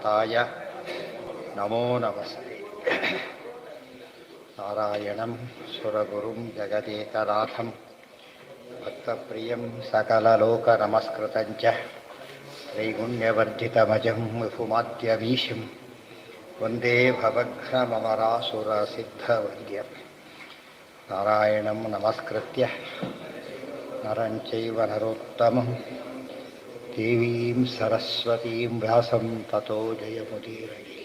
ಶ್ರೀನಾಥಾಯ ನಮೋ ನಮಸ್ತೆ. ನಾರಾಯಣಂ ಸುರಗುರುಂ ಜಗದೇಕನಾಥಂ ಭಕ್ತಪ್ರಿಯಂ ಸಕಲಲೋಕನಮಸ್ಕೃತಂಚ ತ್ರೈಗುಣ್ಯವರ್ಧಿತಮಜಂ ವಿಪುಮಾದ್ಯವೀಶಂ ವಂದೇ ಭವಘ್ನಮರಾಸುರಸಿದ್ಧವರ್ಗ್ಯಂ. ನಾರಾಯಣಂ ನಮಸ್ಕೃತ್ಯ ನರಂ ಚೈವ ನರೋತ್ತಮಂ ದೇವೀಂ ಸರಸ್ವತೀಂ ವ್ಯಾಸಂ ತತೋ ಜಯಮುದೀರಯೇ.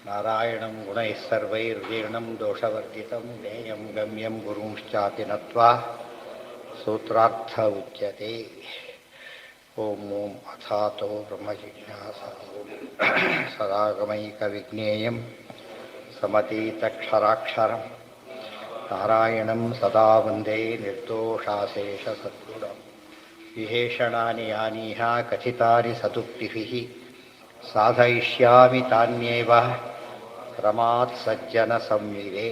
ನಾರಾಯಣಂ ಗುಣೈಃ ಸರ್ವೈರ್ವೀರ್ಣಂ ದೋಷವರ್ಜಿತಂ ಜ್ಞೇಯಂ ಗಮ್ಯಂ ಗುರುಂಶ್ಚಾಪಿ ನತ್ವಾ ಸೂತ್ರಾರ್ಥ ಉಚ್ಯತೆ. ಓಂ ಓಂ ಅಥಾತೋ ಬ್ರಹ್ಮಜಿಜ್ಞಾಸಾ ಸದಾಗಮೈಕವಿಜ್ಞೇಯಂ ಸಮತೀತಕ್ಷರಾಕ್ಷರಂ ನಾರಾಯಣಂ ಸದಾ ವಂದೇ ನಿರ್ದೋಷಾಶೇಷಸದ್ಗುಣಂ. ವಿಶೇಷಣಾನಿ ಯಾನೀಹ ಕಥಿತಾನಿ ಸದುಕ್ತಿಭಿಃ ಸಾಧಯಿಷ್ಯಾಮಿ ತಾನ್ಯೇವ ರಮಾತ್ ಸಜ್ಜನ ಸಂವಿದೆ.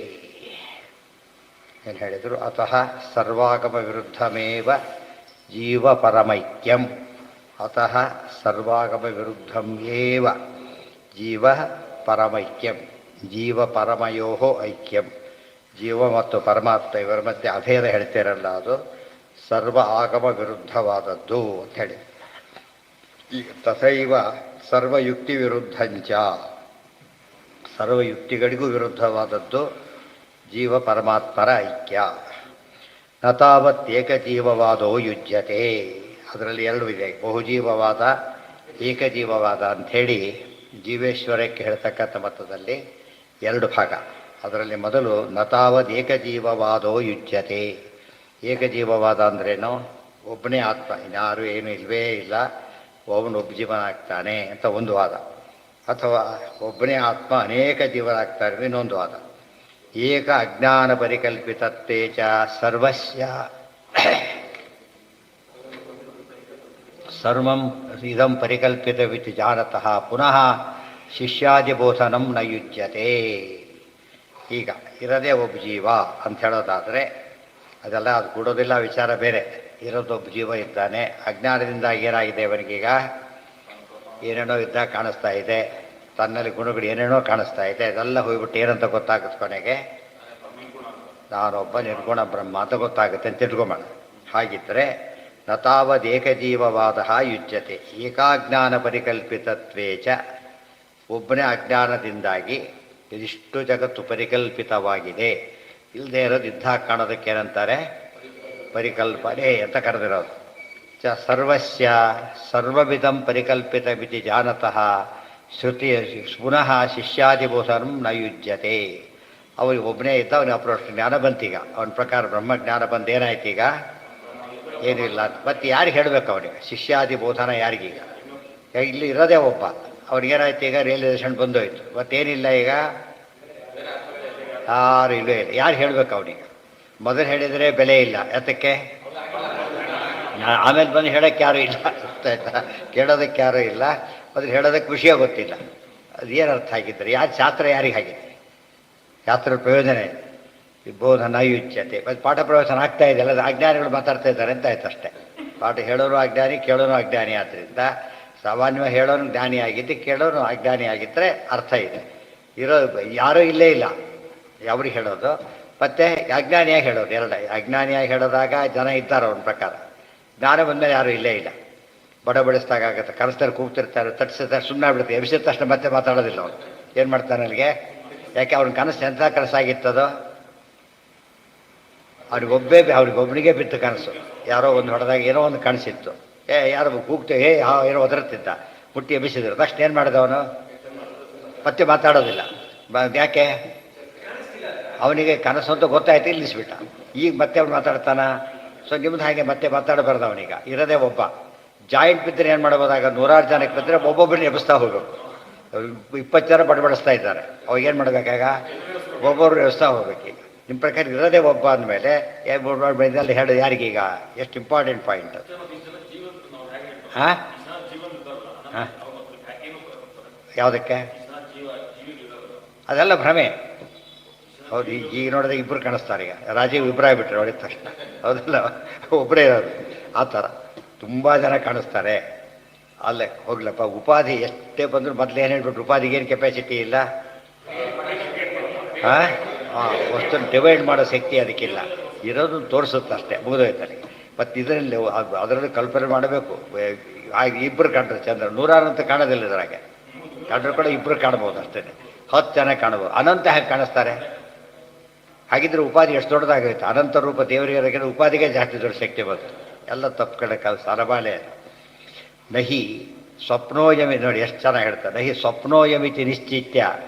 ಏನು ಹೇಳಿದರು? ಅತಃ ಸರ್ವಾಗಮ ವಿರುದ್ಧಮೇವ ಜೀವ ಪರಮೈಕ್ಯಂ. ಅತಃ ಸರ್ವಾಗಮ ವಿರುದ್ಧಂ ಏವ ಜೀವ ಪರಮೈಕ್ಯಂ. ಜೀವ ಪರಮಯೋ ಐಕ್ಯಂ. ಜೀವ ಮತ್ತು ಪರಮಾತ್ಮ ಇವರ ಮಧ್ಯೆ ಅಭೇದ ಹೇಳ್ತಿರಲ್ಲ, ಅದು ಸರ್ವ ಆಗಮ ವಿರುದ್ಧವಾದದ್ದು ಅಂತ ಹೇಳಿ. ಈಗ ತಥೈವ ಸರ್ವಯುಕ್ತಿ ವಿರುದ್ಧಂಚ, ಸರ್ವಯುಕ್ತಿಗಳಿಗೂ ವಿರುದ್ಧವಾದದ್ದು ಜೀವ ಪರಮಾತ್ಮರ ಐಕ್ಯ. ನ ತಾವತ್ ಏಕಜೀವವಾದೋ ಯುಜ್ಯತೆ. ಅದರಲ್ಲಿ ಎರಡು ಇದೆ, ಬಹುಜೀವವಾದ, ಏಕಜೀವವಾದ ಅಂಥೇಳಿ ಜೀವೇಶ್ವರಕ್ಕೆ ಹೇಳ್ತಕ್ಕಂಥ ಮತದಲ್ಲಿ ಎರಡು ಭಾಗ. ಅದರಲ್ಲಿ ಮೊದಲು ನ ತಾವದ್ ಏಕಜೀವವಾದೋ ಯುಜ್ಯತೆ. ಏಕಜೀವವಾದ ಅಂದ್ರೇನು? ಒಬ್ಬನೇ ಆತ್ಮ, ಇನ್ಯಾರು ಏನು ಇಲ್ಲವೇ ಇಲ್ಲ, ಒಬ್ಬನೊಬ್ಬ ಜೀವನಾಗ್ತಾನೆ ಅಂತ ಒಂದು ವಾದ. ಅಥವಾ ಒಬ್ಬನೇ ಆತ್ಮ ಅನೇಕ ಜೀವನಾಗ್ತಾರೆ ಇನ್ನೊಂದು ವಾದ. ಏಕ ಅಜ್ಞಾನ ಪರಿಕಲ್ಪಿತತ್ತೇ ಚ ಸರ್ವಸ್ಯ ಸರ್ವಂ ಇದಂ ಪರಿಕಲ್ಪಿತವಿತಿ ಜಾನತಃ ಪುನಃ ಶಿಷ್ಯಾದಿಬೋಧನಂ ನ ಯುಜ್ಯತೆ. ಈಗ ಇರೋದೇ ಒಬ್ಬ ಜೀವ ಅಂತ ಹೇಳೋದಾದರೆ ಅದೆಲ್ಲ ಅದು ಕೊಡೋದಿಲ್ಲ, ವಿಚಾರ ಬೇರೆ. ಇರೋದೊಬ್ಬ ಜೀವ ಇದ್ದಾನೆ, ಅಜ್ಞಾನದಿಂದ ಏನಾಗಿದೆ ಅವನಿಗೀಗ? ಏನೇನೋ ಇದ್ದಾಗ ಕಾಣಿಸ್ತಾ ಇದೆ, ತನ್ನಲ್ಲಿ ಗುಣಗಳು ಏನೇನೋ ಕಾಣಿಸ್ತಾ ಇದೆ. ಅದೆಲ್ಲ ಹೋಗ್ಬಿಟ್ಟು ಏನಂತ ಗೊತ್ತಾಗುತ್ತೆ ಕೊನೆಗೆ? ನಾನೊಬ್ಬ ನಿರ್ಗುಣ ಬ್ರಹ್ಮ ಅಂತ ಗೊತ್ತಾಗುತ್ತೆ ಅಂತ ತಿಳ್ಕೊಂಬೋಣ. ಹಾಗಿದ್ದರೆ ನ ತಾವದ್ ಏಕಜೀವವಾದ ಯುಜ್ಯತೆ. ಏಕಾಜ್ಞಾನ ಪರಿಕಲ್ಪಿತತ್ವೇ ಚ, ಒಬ್ಬನೇ ಅಜ್ಞಾನದಿಂದಾಗಿ ಇದಿಷ್ಟು ಜಗತ್ತು ಪರಿಕಲ್ಪಿತವಾಗಿದೆ. ಇಲ್ಲದೆ ಇರೋದು ಇದ್ದಾಗ ಕಾಣೋದಕ್ಕೆ ಏನಂತಾರೆ? ಪರಿಕಲ್ಪನೆ ಅಂತ ಕರೆದಿರೋದು. ಚ ಸರ್ವಸ್ಯ ಸರ್ವವಿಧಂ ಪರಿಕಲ್ಪಿತವಿತಿ ಜಾನತಃ ಶ್ರುತಿ ಪುನಃ ಶಿಷ್ಯಾದಿಬೋಧನಂ ನ ಯುಜ್ಯತೆ. ಅವನಿಗೆ ಒಬ್ಬನೇ ಇದ್ದ, ಅವನಿಗೆ ಅಪ್ರೋಷ್ಟ ಜ್ಞಾನ ಬಂತೀಗ, ಅವನ ಪ್ರಕಾರ ಬ್ರಹ್ಮಜ್ಞಾನ ಬಂದು ಏನಾಯ್ತೀಗ? ಏನಿಲ್ಲ. ಮತ್ತು ಯಾರಿಗೆ ಹೇಳಬೇಕು ಅವನಿಗೆ? ಶಿಷ್ಯಾದಿಬೋಧನ ಯಾರಿಗೀಗ? ಇಲ್ಲಿ ಇರೋದೇ ಒಬ್ಬ, ಅವ್ರಿಗೇನಾಯ್ತು ಈಗ? ರಿಯಲೈಸೇಷನ್ ಬಂದೋಯ್ತು. ಮತ್ತೇನಿಲ್ಲ ಈಗ, ಯಾರು ಇಲ್ಲವೇ ಇಲ್ಲ. ಯಾರು ಹೇಳಬೇಕು ಅವನಿಗೆ? ಮೊದಲು ಹೇಳಿದರೆ ಬೆಲೆ ಇಲ್ಲ, ಯಾತಕ್ಕೆ? ಆಮೇಲೆ ಬಂದು ಹೇಳೋಕ್ಕೆ ಯಾರೂ ಇಲ್ಲ, ಗೊತ್ತಾಯ್ತಾ? ಕೇಳೋದಕ್ಕೆ ಯಾರೂ ಇಲ್ಲ, ಮೊದಲು ಹೇಳೋದಕ್ಕೆ ವಿಷಯ ಗೊತ್ತಿಲ್ಲ. ಅದು ಏನು ಅರ್ಥ ಆಗಿದ್ದರೆ? ಯಾರು ಶಾಸ್ತ್ರ ಯಾರಿಗೆ ಆಗಿದೆ? ಶಾಸ್ತ್ರದ ಪ್ರಯೋಜನ ಇದೆ. ಬೋಧನ ಯುಜ್ಯತೆ. ಮತ್ತು ಪಾಠ ಪ್ರವಚನ ಆಗ್ತಾ ಇದೆ, ಅಲ್ಲ ಅಜ್ಞಾನಿಗಳು ಮಾತಾಡ್ತಾ ಇದ್ದಾರೆ ಅಂತ ಆಯ್ತು ಅಷ್ಟೇ. ಪಾಠ ಹೇಳೋರು ಅಜ್ಞಾನಿ, ಕೇಳೋನು ಅಜ್ಞಾನಿ. ಆದ್ದರಿಂದ ಸಾಮಾನ್ಯವಾಗಿ ಹೇಳೋನು ಜ್ಞಾನಿ ಆಗಿದ್ದು, ಕೇಳೋನು ಅಜ್ಞಾನಿ ಆಗಿದ್ದರೆ ಅರ್ಥ ಇದೆ. ಯಾರೂ ಇಲ್ಲೇ ಇಲ್ಲ ಅವ್ರಿಗೆ ಹೇಳೋದು, ಮತ್ತು ಅಜ್ಞಾನಿಯಾಗಿ ಹೇಳೋದು ಎರಡ. ಅಜ್ಞಾನಿಯಾಗಿ ಹೇಳೋದಾಗ ಜನ ಇದ್ದಾರೆ ಅವನ ಪ್ರಕಾರ. ಜ್ಞಾನ ಬಂದಮೇಲೆ ಯಾರೂ ಇಲ್ಲೇ ಇಲ್ಲ. ಬಡಬಡಿಸ್ದಾಗತ್ತೆ, ಕನಸ್ತಾರೆ, ಕೂಗ್ತಿರ್ತಾರೆ, ತಟ್ಟಿಸ್ತಾರೆ, ಸುಮ್ಮನೆ ಬಿಡುತ್ತೆ. ಎಬ್ಸಿದ ತಕ್ಷಣ ಮತ್ತೆ ಮಾತಾಡೋದಿಲ್ಲ ಅವನು. ಏನು ಮಾಡ್ತಾನೆ ಅಲ್ಲಿಗೆ? ಯಾಕೆ ಅವ್ನ ಕನಸು ಎಂಥ ಕನಸಾಗಿತ್ತದೋ? ಅವ್ರಿಗೊಬ್ಬನಿಗೆ ಬಿತ್ತು ಕನಸು. ಯಾರೋ ಒಂದು ಹೊಡೆದಾಗ ಏನೋ ಒಂದು ಕನಸಿತ್ತು, ಯಾರೋ ಕೂಗ್ತೇವೆ, ಏನೋ ಒದರುತ್ತಿದ್ದ, ಮುಟ್ಟಿ ಎಬ್ಬಿಸಿದ್ರು. ತಕ್ಷಣ ಏನು ಮಾಡಿದವನು? ಮತ್ತೆ ಮಾತಾಡೋದಿಲ್ಲ. ಯಾಕೆ? ಅವನಿಗೆ ಕನಸು ಅಂತ ಗೊತ್ತಾಯ್ತು, ನಿಲ್ಲಿಸ್ಬಿಟ್ಟ. ಈಗ ಮತ್ತೆ ಅವ್ನು ಮಾತಾಡ್ತಾನ? ಸೊ ನಿಮ್ದು ಹಾಗೆ ಮತ್ತೆ ಮಾತಾಡಬಾರ್ದು. ಅವನೀಗ ಇರೋದೇ ಒಬ್ಬ. ಜಾಯಿಂಟ್ ಬಿದ್ದರೆ ಏನು ಮಾಡ್ಬೋದಾಗ? 100 ಜನಕ್ಕೆ ಬಿದ್ದರೆ ಒಬ್ಬೊಬ್ಬರನ್ನ ಎಬ್ಬಿಸ್ತಾ ಹೋಗ್ಬೇಕು. 20 ಜನ ಬಡಬಡಿಸ್ತಾ ಇದ್ದಾರೆ, ಅವಾಗೇನು ಮಾಡಬೇಕಾಗ? ಒಬ್ಬೊಬ್ರು ಎಬ್ಬಿಸ್ತಾ ಹೋಗ್ಬೇಕೀಗ. ನಿಮ್ಮ ಪ್ರಕಾರ ಇರೋದೇ ಒಬ್ಬ ಅಂದಮೇಲೆ ಇದರಲ್ಲಿ ಹೇಳೋದು ಯಾರಿಗೀಗ? ಎಷ್ಟು ಇಂಪಾರ್ಟೆಂಟ್ ಪಾಯಿಂಟ್ ಅದು. ಹಾಂ ಹಾಂ ಯಾವುದಕ್ಕೆ? ಅದೆಲ್ಲ ಭ್ರಮೆ. ಹೌದು, ಈಗ ನೋಡಿದ್ರೆ ಇಬ್ಬರು ಕಾಣಿಸ್ತಾರೆ. ಈಗ ರಾಜೀವ್ ಇಬ್ಬರು ಆಗಿಬಿಟ್ರೆ ಹೊಡಿದ ತಕ್ಷಣ, ಹೌದಲ್ಲ, ಒಬ್ಬರೇ ಇರೋದು. ಆ ಥರ ತುಂಬ ಜನ ಕಾಣಿಸ್ತಾರೆ. ಅಲ್ಲೇ ಹೋಗ್ಲಪ್ಪ, ಉಪಾಧಿ ಎಷ್ಟೇ ಬಂದರೂ ಮೊದಲು ಏನು ಹೇಳ್ಬಿಟ್ರು, ಉಪಾಧಿಗೆ ಏನು ಕೆಪಾಸಿಟಿ ಇಲ್ಲ. ಹಾಂ ಹಾಂ, ವಸ್ತುನ ಡಿವೈಡ್ ಮಾಡೋ ಶಕ್ತಿ ಅದಕ್ಕಿಲ್ಲ, ಇರೋದು ತೋರಿಸುತ್ತೆ ಅಷ್ಟೇ, ಮುಗಿದೋಯ್ತಾನೆ. ಮತ್ತು ಇದರಲ್ಲಿ ಅದರಲ್ಲಿ ಕಲ್ಪನೆ ಮಾಡಬೇಕು. ಇಬ್ಬರು ಕಂಡ್ರೆ ಚಂದ್ರ, ನೂರಾರಂತ ಕಾಣೋದಿಲ್ಲ ಇದ್ರಾಗೆ. ಕಂಡ್ರು ಕೂಡ ಇಬ್ಬರು ಕಾಣ್ಬೋದು ಅಷ್ಟೇ, 10 ಜನ ಕಾಣ್ಬೋದು. ಅನಂತ ಹೇಗೆ ಕಾಣಿಸ್ತಾರೆ? ಹಾಗಿದ್ರೆ ಉಪಾಧಿ ಎಷ್ಟು ದೊಡ್ಡದಾಗೈತೆ. ಅನಂತ ರೂಪ ದೇವರಿಗೆ ಉಪಾಧಿಗೆ ಜಾಸ್ತಿ ದೊಡ್ಡ ಶಕ್ತಿ ಬಂತು. ಎಲ್ಲ ತಪ್ಪು ಕಡೆ ಸರಬಾಳೆ. ನಹಿ ಸ್ವಪ್ನೋಯಮಿ, ನೋಡಿ ಎಷ್ಟು ಚೆನ್ನಾಗಿ ಹೇಳ್ತಾರೆ. ನಹಿ ಸ್ವಪ್ನೋಯಮಿತಿ ನಿಶ್ಚಿತ್ಯ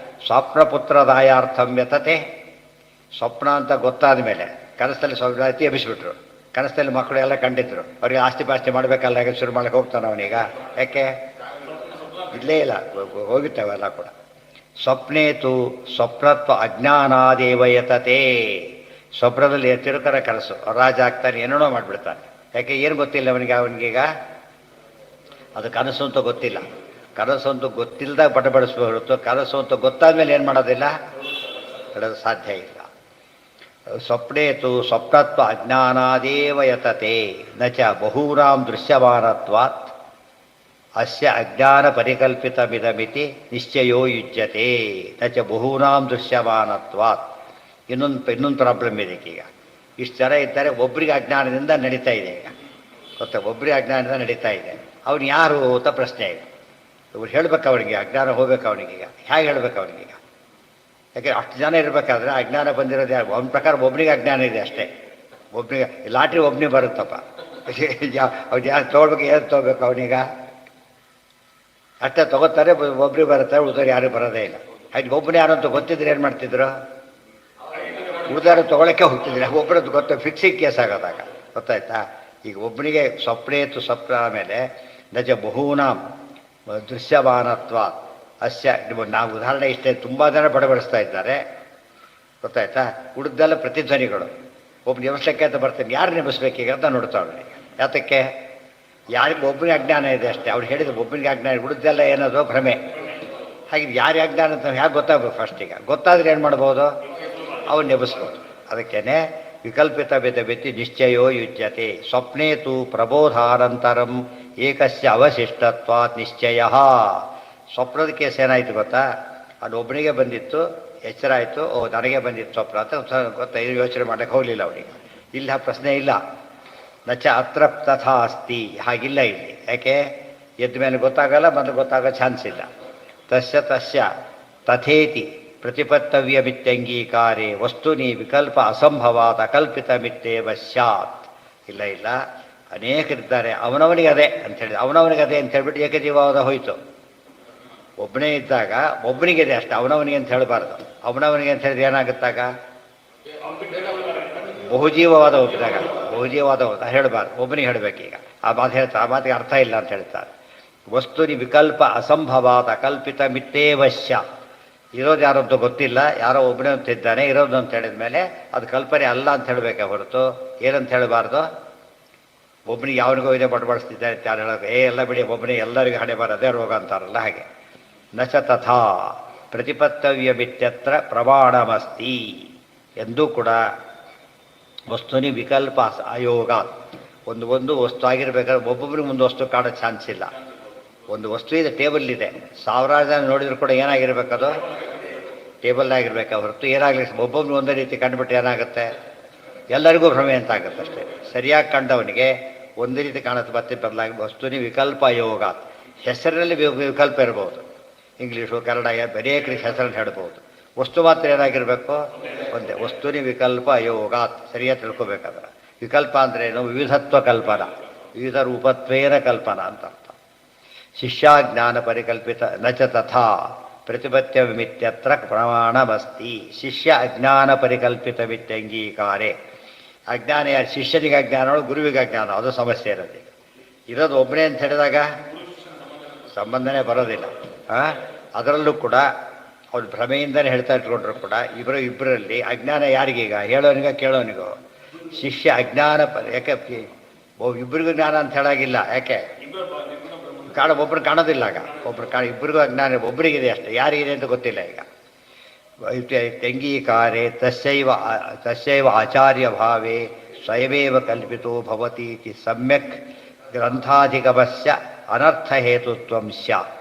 ಸ್ವಪ್ನಪುತ್ರದಾಯಾರ್ಥಂ ಯತತೆ. ಸ್ವಪ್ನ ಅಂತ ಗೊತ್ತಾದ ಮೇಲೆ ಕನಸಲ್ಲಿ ಸ್ವಪ್ನ ಎಬ್ಬಿಸ್ಬಿಟ್ರು. ಕನಸಲ್ಲಿ ಮಕ್ಕಳು ಎಲ್ಲ ಕಂಡಿದ್ರು, ಅವ್ರಿಗೆ ಆಸ್ತಿ ಪಾಸ್ತಿ ಮಾಡಬೇಕಲ್ಲ, ಹಾಗೆ ಶುರು ಮಾಡಕ್ಕೆ ಹೋಗ್ತಾನೆ ಅವನೀಗ. ಯಾಕೆ ಇಲ್ಲೇ ಇಲ್ಲ, ಹೋಗಿತ್ತವೆಲ್ಲ ಕೂಡ. ಸ್ವಪ್ನೇತು ಸ್ವಪ್ನತ್ವ ಅಜ್ಞಾನಾದೇವ ಯತತೆ. ಸ್ವಪ್ನದಲ್ಲಿ ತಿರುಕರ ಕನಸು, ರಾಜ ಆಗ್ತಾನೆ, ಏನೇನೋ ಮಾಡಿಬಿಡ್ತಾನೆ. ಯಾಕೆ ಏನು ಗೊತ್ತಿಲ್ಲ ಅವನಿಗೀಗ, ಅದು ಕನಸು ಅಂತ ಗೊತ್ತಿಲ್ಲ. ಕನಸು ಅಂತ ಗೊತ್ತಿಲ್ಲದಾಗ ಬಡಬಡಿಸ್ಬೋದು, ಕನಸು ಅಂತ ಗೊತ್ತಾದ್ಮೇಲೆ ಏನು ಮಾಡೋದಿಲ್ಲ, ಹೇಳೋದು ಸಾಧ್ಯ ಇಲ್ಲ. ಸ್ವಪ್ನೇತು ಸ್ವಪ್ನತ್ವ ಅಜ್ಞಾನಾದೇವ ಯತತೆ ನಚ ಬಹೂನಾಂ ದೃಶ್ಯಮಾನತ್ವಾತ್ ಅಸ್ಯ ಅಜ್ಞಾನ ಪರಿಕಲ್ಪಿತಮಿದಮಿತಿ ನಿಶ್ಚಯೋ ಯುಜ್ಯತೆ. ನಚ ಬಹೂನಾಂ ದೃಶ್ಯಮಾನತ್ವಾತ್. ಇನ್ನೊಂದು ಪ್ರಾಬ್ಲಮ್ ಇದೆ ಈಗ. ಇಷ್ಟು ಜನ ಇದ್ದಾರೆ, ಒಬ್ಬರಿಗೆ ಅಜ್ಞಾನದಿಂದ ನಡೀತಾ ಇದೆ ಈಗ, ಗೊತ್ತಾ, ಒಬ್ಬರಿಗೆ ಅಜ್ಞಾನದಿಂದ ನಡೀತಾ ಇದೆ. ಅವನು ಯಾರು ಅಂತ ಪ್ರಶ್ನೆ ಇದೆ. ಇವ್ರು ಹೇಳ್ಬೇಕು ಅವನಿಗೆ, ಅಜ್ಞಾನ ಹೋಗ್ಬೇಕು ಅವನಿಗೀಗ. ಹೇಗೆ ಹೇಳ್ಬೇಕು ಅವನಿಗೀಗ? ಯಾಕೆ ಅಷ್ಟು ಜನ ಇರಬೇಕಾದ್ರೆ ಅಜ್ಞಾನ ಬಂದಿರೋದು ಯಾರು? ಅವನ ಪ್ರಕಾರ ಒಬ್ಬನಿಗೆ ಅಜ್ಞಾನ ಇದೆ ಅಷ್ಟೇ. ಒಬ್ಬನಿಗೆ ಲಾಟ್ರಿ ಒಬ್ಬನಿಗೆ ಬರುತ್ತಪ್ಪ, ಅವ್ನು ಯಾರು ತೊಗೊಳ್ಬೇಕು, ಏನು ತೊಗೋಬೇಕು ಅವನೀಗ? ಅಷ್ಟೇ ತೊಗೋತಾರೆ, ಒಬ್ಬರಿಗೆ ಬರುತ್ತಾರೆ, ಉಳಿದವ್ರು ಯಾರು ಬರೋದೇ ಇಲ್ಲ. ಹಾಗೆ ಒಬ್ಬನೇ ಯಾರು ಅಂತ ಗೊತ್ತಿದ್ರೆ ಏನು ಮಾಡ್ತಿದ್ರು? ಉಳಿದಾರು ತೊಗೊಳಕ್ಕೆ ಹೋಗ್ತಿದ್ರು. ಒಬ್ಬರದ್ದು ಗೊತ್ತ, ಫಿಕ್ಸಿಂಗ್ ಕೇಸ್ ಆಗೋದಾಗ, ಗೊತ್ತಾಯ್ತಾ? ಈಗ ಒಬ್ಬನಿಗೆ ಸ್ವಪ್ನೇತು ಸ್ವಪ್ನ ಆಮೇಲೆ ನಜ ಬಹೂನಾಂ ದೃಶ್ಯಮಾನತ್ವ ಅಸ್ಯ. ನಾವು ಉದಾಹರಣೆ ಇಷ್ಟೇ, ತುಂಬ ಜನ ಬಡಬಡಿಸ್ತಾ ಇದ್ದಾರೆ, ಗೊತ್ತಾಯ್ತಾ? ಉಳಿದೆಲ್ಲ ಪ್ರತಿಧ್ವನಿಗಳು. ಒಬ್ಬ ನೆಬಸ್ಲಿಕ್ಕೆ ಅಂತ ಬರ್ತಾನೆ, ಯಾರು ನೆಬಸ್ಬೇಕೀಗ ಅಂತ ನೋಡ್ತಾವೆ. ಯಾತಕ್ಕೆ? ಯಾರಿಗೆ ಒಬ್ಬನಿಗೆ ಅಜ್ಞಾನ ಇದೆ ಅಷ್ಟೇ. ಅವ್ರು ಹೇಳಿದ್ರು ಒಬ್ಬನಿಗೆ ಅಜ್ಞಾನ, ಉಳಿದೆಲ್ಲ ಏನದು ಭ್ರಮೆ. ಹಾಗೆ ಯಾರು ಅಜ್ಞಾನ ಅಂತ ಹೇಗೆ ಗೊತ್ತಾಗಬೇಕು? ಫಸ್ಟ್ ಈಗ ಗೊತ್ತಾದ್ರೆ ಏನು ಮಾಡ್ಬೋದು? ಅವನು ನೆಬಸ್ಬೋದು. ಅದಕ್ಕೇನೆ ವಿಕಲ್ಪಿತ ಭೇದ ನಿಶ್ಚಯೋ ಯುಜ್ಯತೆ. ಸ್ವಪ್ನೇತು ಪ್ರಬೋಧಾನಂತರಂ ಏಕಸ್ಯ ಅವಶಿಷ್ಟತ್ವಾತ್ ನಿಶ್ಚಯ. ಸ್ವಪ್ನದ ಕೇಸ್ ಏನಾಯಿತು ಗೊತ್ತಾ? ಅದು ಒಬ್ಬನಿಗೆ ಬಂದಿತ್ತು, ಎಚ್ಚರ ಆಯಿತು, ಓ ನನಗೆ ಬಂದಿತ್ತು ಸ್ವಪ್ನ ಅಂತ ಗೊತ್ತಾ, ಯೋಚನೆ ಮಾಡೋಕ್ಕೆ ಹೋಗಲಿಲ್ಲ ಅವನಿಗೆ. ಇಲ್ಲ ಪ್ರಶ್ನೆ ಇಲ್ಲ. ನಚ ಅತ್ರ ತಥಾ ಅಸ್ತಿ, ಹಾಗಿಲ್ಲ ಇಲ್ಲಿ. ಯಾಕೆ? ಎದ್ದ ಮೇಲೆ ಗೊತ್ತಾಗಲ್ಲ, ಮೊದಲು ಗೊತ್ತಾಗೋ ಚಾನ್ಸ್ ಇಲ್ಲ. ತಸ್ಯ ತಥೇತಿ ಪ್ರತಿಪತ್ತವ್ಯಮಿತ್ಯಂಗೀಕಾರೇ ವಸ್ತುನಿ ವಿಕಲ್ಪ ಅಸಂಭವಾತ್ ಅಕಲ್ಪಿತಮಿತ್ತೇವ ಸ್ಯಾತ್. ಇಲ್ಲ, ಅನೇಕರಿದ್ದಾರೆ ಅವನವನಿಗೆ ಅದೇ ಅಂಥೇಳಿ, ಅವನವನಿಗೆ ಅದೇ ಅಂತ ಹೇಳ್ಬಿಟ್ಟು ಏಕಜೀವವಾದ ಹೋಯಿತು. ಒಬ್ಬನೇ ಇದ್ದಾಗ ಒಬ್ಬನಿಗಿದೆ ಅಷ್ಟೇ, ಅವನವನಿಗೆ ಅಂತ ಹೇಳಬಾರ್ದು. ಅವನವನಿಗೆ ಅಂತ ಹೇಳಿದ್ರೆ ಏನಾಗುತ್ತಾಗ? ಬಹುಜೀವವಾದ ಹೋಗಿದಾಗ, ಬಹುಜೀವವಾದ ಹೇಳಬಾರ್ದು, ಒಬ್ಬನಿಗೆ ಹೇಳಬೇಕೀಗ. ಆ ಮಾತು ಹೇಳ್ತಾರೆ, ಆ ಮಾತಿಗೆ ಅರ್ಥ ಇಲ್ಲ ಅಂತ ಹೇಳ್ತಾರೆ. ವಸ್ತುನಿ ವಿಕಲ್ಪ ಅಸಂಭವಾತ್ ಅಕಲ್ಪಿತ ಮಿತ್ತೇವಶ್ಯ. ಇರೋದು ಯಾರು ಅಂತ ಗೊತ್ತಿಲ್ಲ, ಯಾರೋ ಒಬ್ಬನೇ ಅಂತಿದ್ದಾನೆ, ಇರೋದು ಅಂತ ಹೇಳಿದ ಮೇಲೆ ಅದು ಕಲ್ಪನೆ ಅಲ್ಲ ಅಂತ ಹೇಳಬೇಕೆ ಹೊರತು ಏನಂತ ಹೇಳಬಾರ್ದು. ಒಬ್ಬನಿಗೆ ಯಾವನಿಗೋ ಇದೆ ಬಡಬಡಿಸ್ತಿದ್ದಾರೆ ಅಂತ ಯಾರು ಹೇಳೋದು? ಎಲ್ಲ ಬಿಡಿ, ಒಬ್ಬನಿಗೆ ಎಲ್ಲರಿಗೂ ಹಣೆ ಬರೋದೇ ರೋಗ ಅಂತಾರಲ್ಲ ಹಾಗೆ. ನಚ ತಥಾ ಪ್ರತಿಪತ್ತವ್ಯಮಿತ್ಯತ್ರ ಪ್ರಮಾಣಮಸ್ತಿ. ಎಂದೂ ಕೂಡ ವಸ್ತುನಿ ವಿಕಲ್ಪ ಅಯೋಗ. ಒಂದು ವಸ್ತು ಆಗಿರ್ಬೇಕಾದ್ರೆ ಒಬ್ಬೊಬ್ಬರಿಗೆ ಒಂದು ವಸ್ತು ಕಾಣೋ ಚಾನ್ಸ್ ಇಲ್ಲ. ಒಂದು ವಸ್ತು ಇದೆ, ಟೇಬಲ್ ಇದೆ, ಸಾವಿರಾರು ಜನ ನೋಡಿದ್ರು ಕೂಡ ಏನಾಗಿರ್ಬೇಕದು? ಟೇಬಲ್ ಆಗಿರ್ಬೇಕಾ ಹೊರತು ಏನಾಗಲಿ ಒಬ್ಬೊಬ್ಬರು ಒಂದೇ ರೀತಿ ಕಂಡುಬಿಟ್ಟು ಏನಾಗುತ್ತೆ? ಎಲ್ಲರಿಗೂ ಭ್ರಮೆ ಅಂತ ಆಗುತ್ತೆ ಅಷ್ಟೇ. ಸರಿಯಾಗಿ ಕಂಡವನಿಗೆ ಒಂದೇ ರೀತಿ ಕಾಣುತ್ತೆ, ಮತ್ತೆ ಬದಲಾಗಿ ವಸ್ತುನಿ ವಿಕಲ್ಪ ಯೋಗ. ಹೆಸರಿನಲ್ಲಿ ವಿಕಲ್ಪ ಇರ್ಬೋದು, ಇಂಗ್ಲೀಷು ಕನ್ನಡ ಬೇರೆ ಕಡೆ ಹೆಸರನ್ನು ಹೇಳ್ಬೋದು. ವಸ್ತು ಮಾತ್ರ ಏನಾಗಿರಬೇಕು? ಒಂದೇ. ವಸ್ತುನಿ ವಿಕಲ್ಪ ಯೋಗ ಸರಿಯಾಗಿ ತಿಳ್ಕೊಬೇಕಾದ್ರೆ. ವಿಕಲ್ಪ ಅಂದ್ರೇನು? ವಿವಿಧತ್ವ ಕಲ್ಪನ, ವಿವಿಧ ರೂಪತ್ವೇನ ಕಲ್ಪನ ಅಂತ ಅರ್ಥ. ಶಿಷ್ಯಾಜ್ಞಾನ ಪರಿಕಲ್ಪಿತ ನಚ ತಥಾ ಪ್ರತಿಪತ್ಯವಿತ್ಯತ್ರ ಪ್ರಮಾಣಮಸ್ತಿ. ಶಿಷ್ಯ ಅಜ್ಞಾನ ಪರಿಕಲ್ಪಿತವಿತ್ಯಂಗೀಕಾರೇ. ಅಜ್ಞಾನ ಯಾರು? ಶಿಷ್ಯನಿಗೆ ಅಜ್ಞಾನಗಳು, ಗುರುವಿಗೆ ಅಜ್ಞಾನ, ಅದು ಸಮಸ್ಯೆ ಇರೋದು. ಇರೋದು ಒಬ್ಬನೇ ಅಂತ ಹೇಳಿದಾಗ ಸಂಬಂಧನೇ ಬರೋದಿಲ್ಲ. ಅದರಲ್ಲೂ ಕೂಡ ಅವ್ರು ಭ್ರಮೆಯಿಂದಲೇ ಹೇಳ್ತಾ ಇಟ್ಕೊಂಡ್ರು ಕೂಡ ಇಬ್ಬರಲ್ಲಿ ಅಜ್ಞಾನ ಯಾರಿಗೀಗ? ಹೇಳೋನಿಗ ಕೇಳೋನಿಗೋ? ಶಿಷ್ಯ ಅಜ್ಞಾನ ಯಾಕೆ ಇಬ್ಬರಿಗೂ ಜ್ಞಾನ ಅಂತ ಹೇಳಾಗಿಲ್ಲ. ಯಾಕೆ? ಒಬ್ಬರು ಕಾಣೋದಿಲ್ಲ ಆಗ. ಇಬ್ಬರಿಗೂ ಅಜ್ಞಾನ ಒಬ್ಬರಿಗಿದೆ ಅಷ್ಟೇ, ಯಾರಿಗಿದೆ ಅಂತ ಗೊತ್ತಿಲ್ಲ. ಈಗ ತೆಂಗೀಕಾರೆ ತಸ್ಯೈವ ಆಚಾರ್ಯಭಾವೇ ಸ್ವಯಮೇವ ಕಲ್ಪಿತೋ ಭವತಿ ಇತಿ ಸಮ್ಯಕ್ ಗ್ರಂಥಾಧಿಗಮಸ್ಯ ಅನರ್ಥಹೇತುತ್ವಂ ಸ್ಯಾತ್.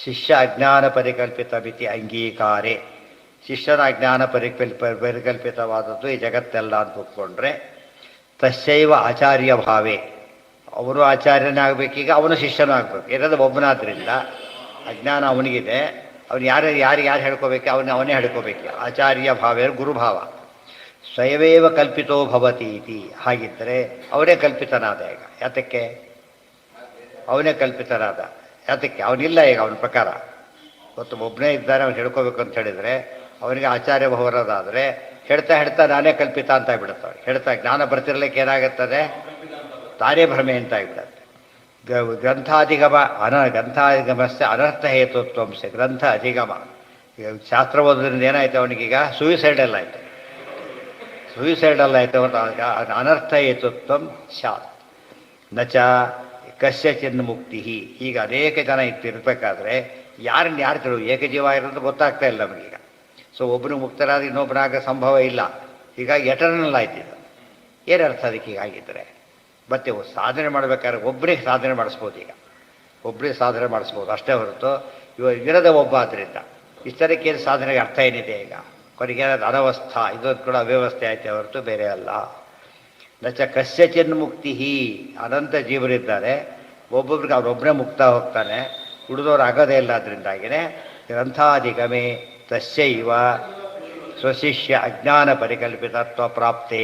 ಶಿಷ್ಯ ಅಜ್ಞಾನ ಪರಿಕಲ್ಪಿತಮಿತಿ ಅಂಗೀಕಾರೆ, ಶಿಷ್ಯನ ಅಜ್ಞಾನ ಪರಿಕಲ್ಪಿತವಾದದ್ದು ಈ ಜಗತ್ತೆಲ್ಲ ಅಂತ ಒಪ್ಕೊಂಡ್ರೆ, ತಸ್ಯೈವ ಆಚಾರ್ಯ ಭಾವೇ, ಅವನು ಆಚಾರ್ಯನೇ ಆಗಬೇಕೀಗ, ಅವನು ಶಿಷ್ಯನೂ ಆಗಬೇಕು. ಏನಾದರೂ ಒಬ್ಬನಾದ್ರಿಂದ ಅಜ್ಞಾನ ಅವನಿಗಿದೆ, ಅವನು ಯಾರು ಹೇಳ್ಕೋಬೇಕು, ಅವನೇ ಹೇಳ್ಕೋಬೇಕು. ಆಚಾರ್ಯ ಭಾವೇ ಗುರುಭಾವ. ಸ್ವಯವೇವ ಕಲ್ಪಿತೋ ಭವತಿ ಇತಿ, ಹಾಗಿದ್ದರೆ ಅವನೇ ಕಲ್ಪಿತನಾದ. ಈಗ ಯಾತಕ್ಕೆ ಅವನೇ ಕಲ್ಪಿತನಾದ? ಯಾತಕ್ಕೆ ಅವನಿಲ್ಲ ಈಗ ಅವನ ಪ್ರಕಾರ. ಗೊತ್ತು ಒಬ್ಬನೇ ಇದ್ದಾನೆ, ಅವ್ನು ಹೇಳ್ಕೋಬೇಕು ಅಂತ ಹೇಳಿದರೆ ಅವನಿಗೆ ಆಚಾರ್ಯ ಭಾವರದಾದರೆ ಹೇಳ್ತಾ ನಾನೇ ಕಲ್ಪಿತ ಅಂತ ಆಗಿಬಿಡುತ್ತವೆ. ಹೇಳ್ತಾ ಜ್ಞಾನ ಬರ್ತಿರ್ಲಿಕ್ಕೆ ಏನಾಗುತ್ತದೆ, ತಾನೇ ಭ್ರಮೆ ಅಂತ ಆಗಿಬಿಡುತ್ತೆ. ಗ್ರಂಥಾಧಿಗಮಸ್ಯ ಅನರ್ಥ ಹೇತುತ್ವಂಶ. ಗ್ರಂಥ ಅಧಿಗಮ, ಈಗ ಶಾಸ್ತ್ರ ಓದೋದ್ರಿಂದ ಏನಾಯ್ತು ಅವನಿಗೀಗ ಸೂಯಿಸೈಡಲ್ ಆಯಿತು. ಅನರ್ಥ ಹೇತುತ್ವಂ ಸ್ಯಾತ್. ನಚ ಕಸ್ಯಚಿನ್ ಮುಕ್ತಿ. ಈಗ ಅನೇಕ ಜನ ಇರ್ಬೇಕಾದ್ರೆ ಯಾರು ತಿಳು ಏಕಜೀವ ಇರೋದು ಗೊತ್ತಾಗ್ತಾ ಇಲ್ಲ ನಮಗೀಗ. ಸೊ ಒಬ್ಬನಿಗೆ ಮುಕ್ತರಾದ ಇನ್ನೊಬ್ಬನಾಗ ಸಂಭವ ಇಲ್ಲ. ಹೀಗಾಗಿ ಎಟರ್ನಲ್ ಆಯ್ತಿದ್ದು. ಏನರ್ಥ ಅದಕ್ಕೆ ಹೀಗಾಗಿದ್ದರೆ? ಮತ್ತೆ ಸಾಧನೆ ಮಾಡಬೇಕಾದ್ರೆ ಒಬ್ಬರಿಗೆ ಸಾಧನೆ ಮಾಡಿಸ್ಬೋದು. ಈಗ ಒಬ್ಬರಿಗೆ ಸಾಧನೆ ಮಾಡಿಸ್ಬೋದು ಅಷ್ಟೇ ಹೊರತು ಇರೋದೇ ಒಬ್ಬ. ಆದ್ದರಿಂದ ಇಷ್ಟರಕ್ಕೇನು ಸಾಧನೆಗೆ ಅರ್ಥ ಏನಿದೆ? ಈಗ ಕೊನೆಗೆ ಅನವಸ್ಥಾ, ಇದೊಂದು ಕೂಡ ಅವ್ಯವಸ್ಥೆ ಆಯ್ತೆ ಹೊರತು ಬೇರೆ ಅಲ್ಲ. ನಚ ಕಸ್ಯಚಿನ್ ಮುಕ್ತಿ. ಅನಂತ ಜೀವರಿದ್ದಾರೆ, ಒಬ್ಬೊಬ್ರಿಗೆ ಅವರೊಬ್ಬನೇ ಮುಕ್ತ ಹೋಗ್ತಾನೆ, ಉಳಿದವ್ರು ಆಗೋದೇ ಇಲ್ಲ. ಅದರಿಂದಾಗಿಯೇ ಗ್ರಂಥಾಧಿಗಮೆ ತಸ್ಯೈವ ಸ್ವಶಿಷ್ಯ ಅಜ್ಞಾನ ಪರಿಕಲ್ಪಿತತ್ವ ಪ್ರಾಪ್ತೇ.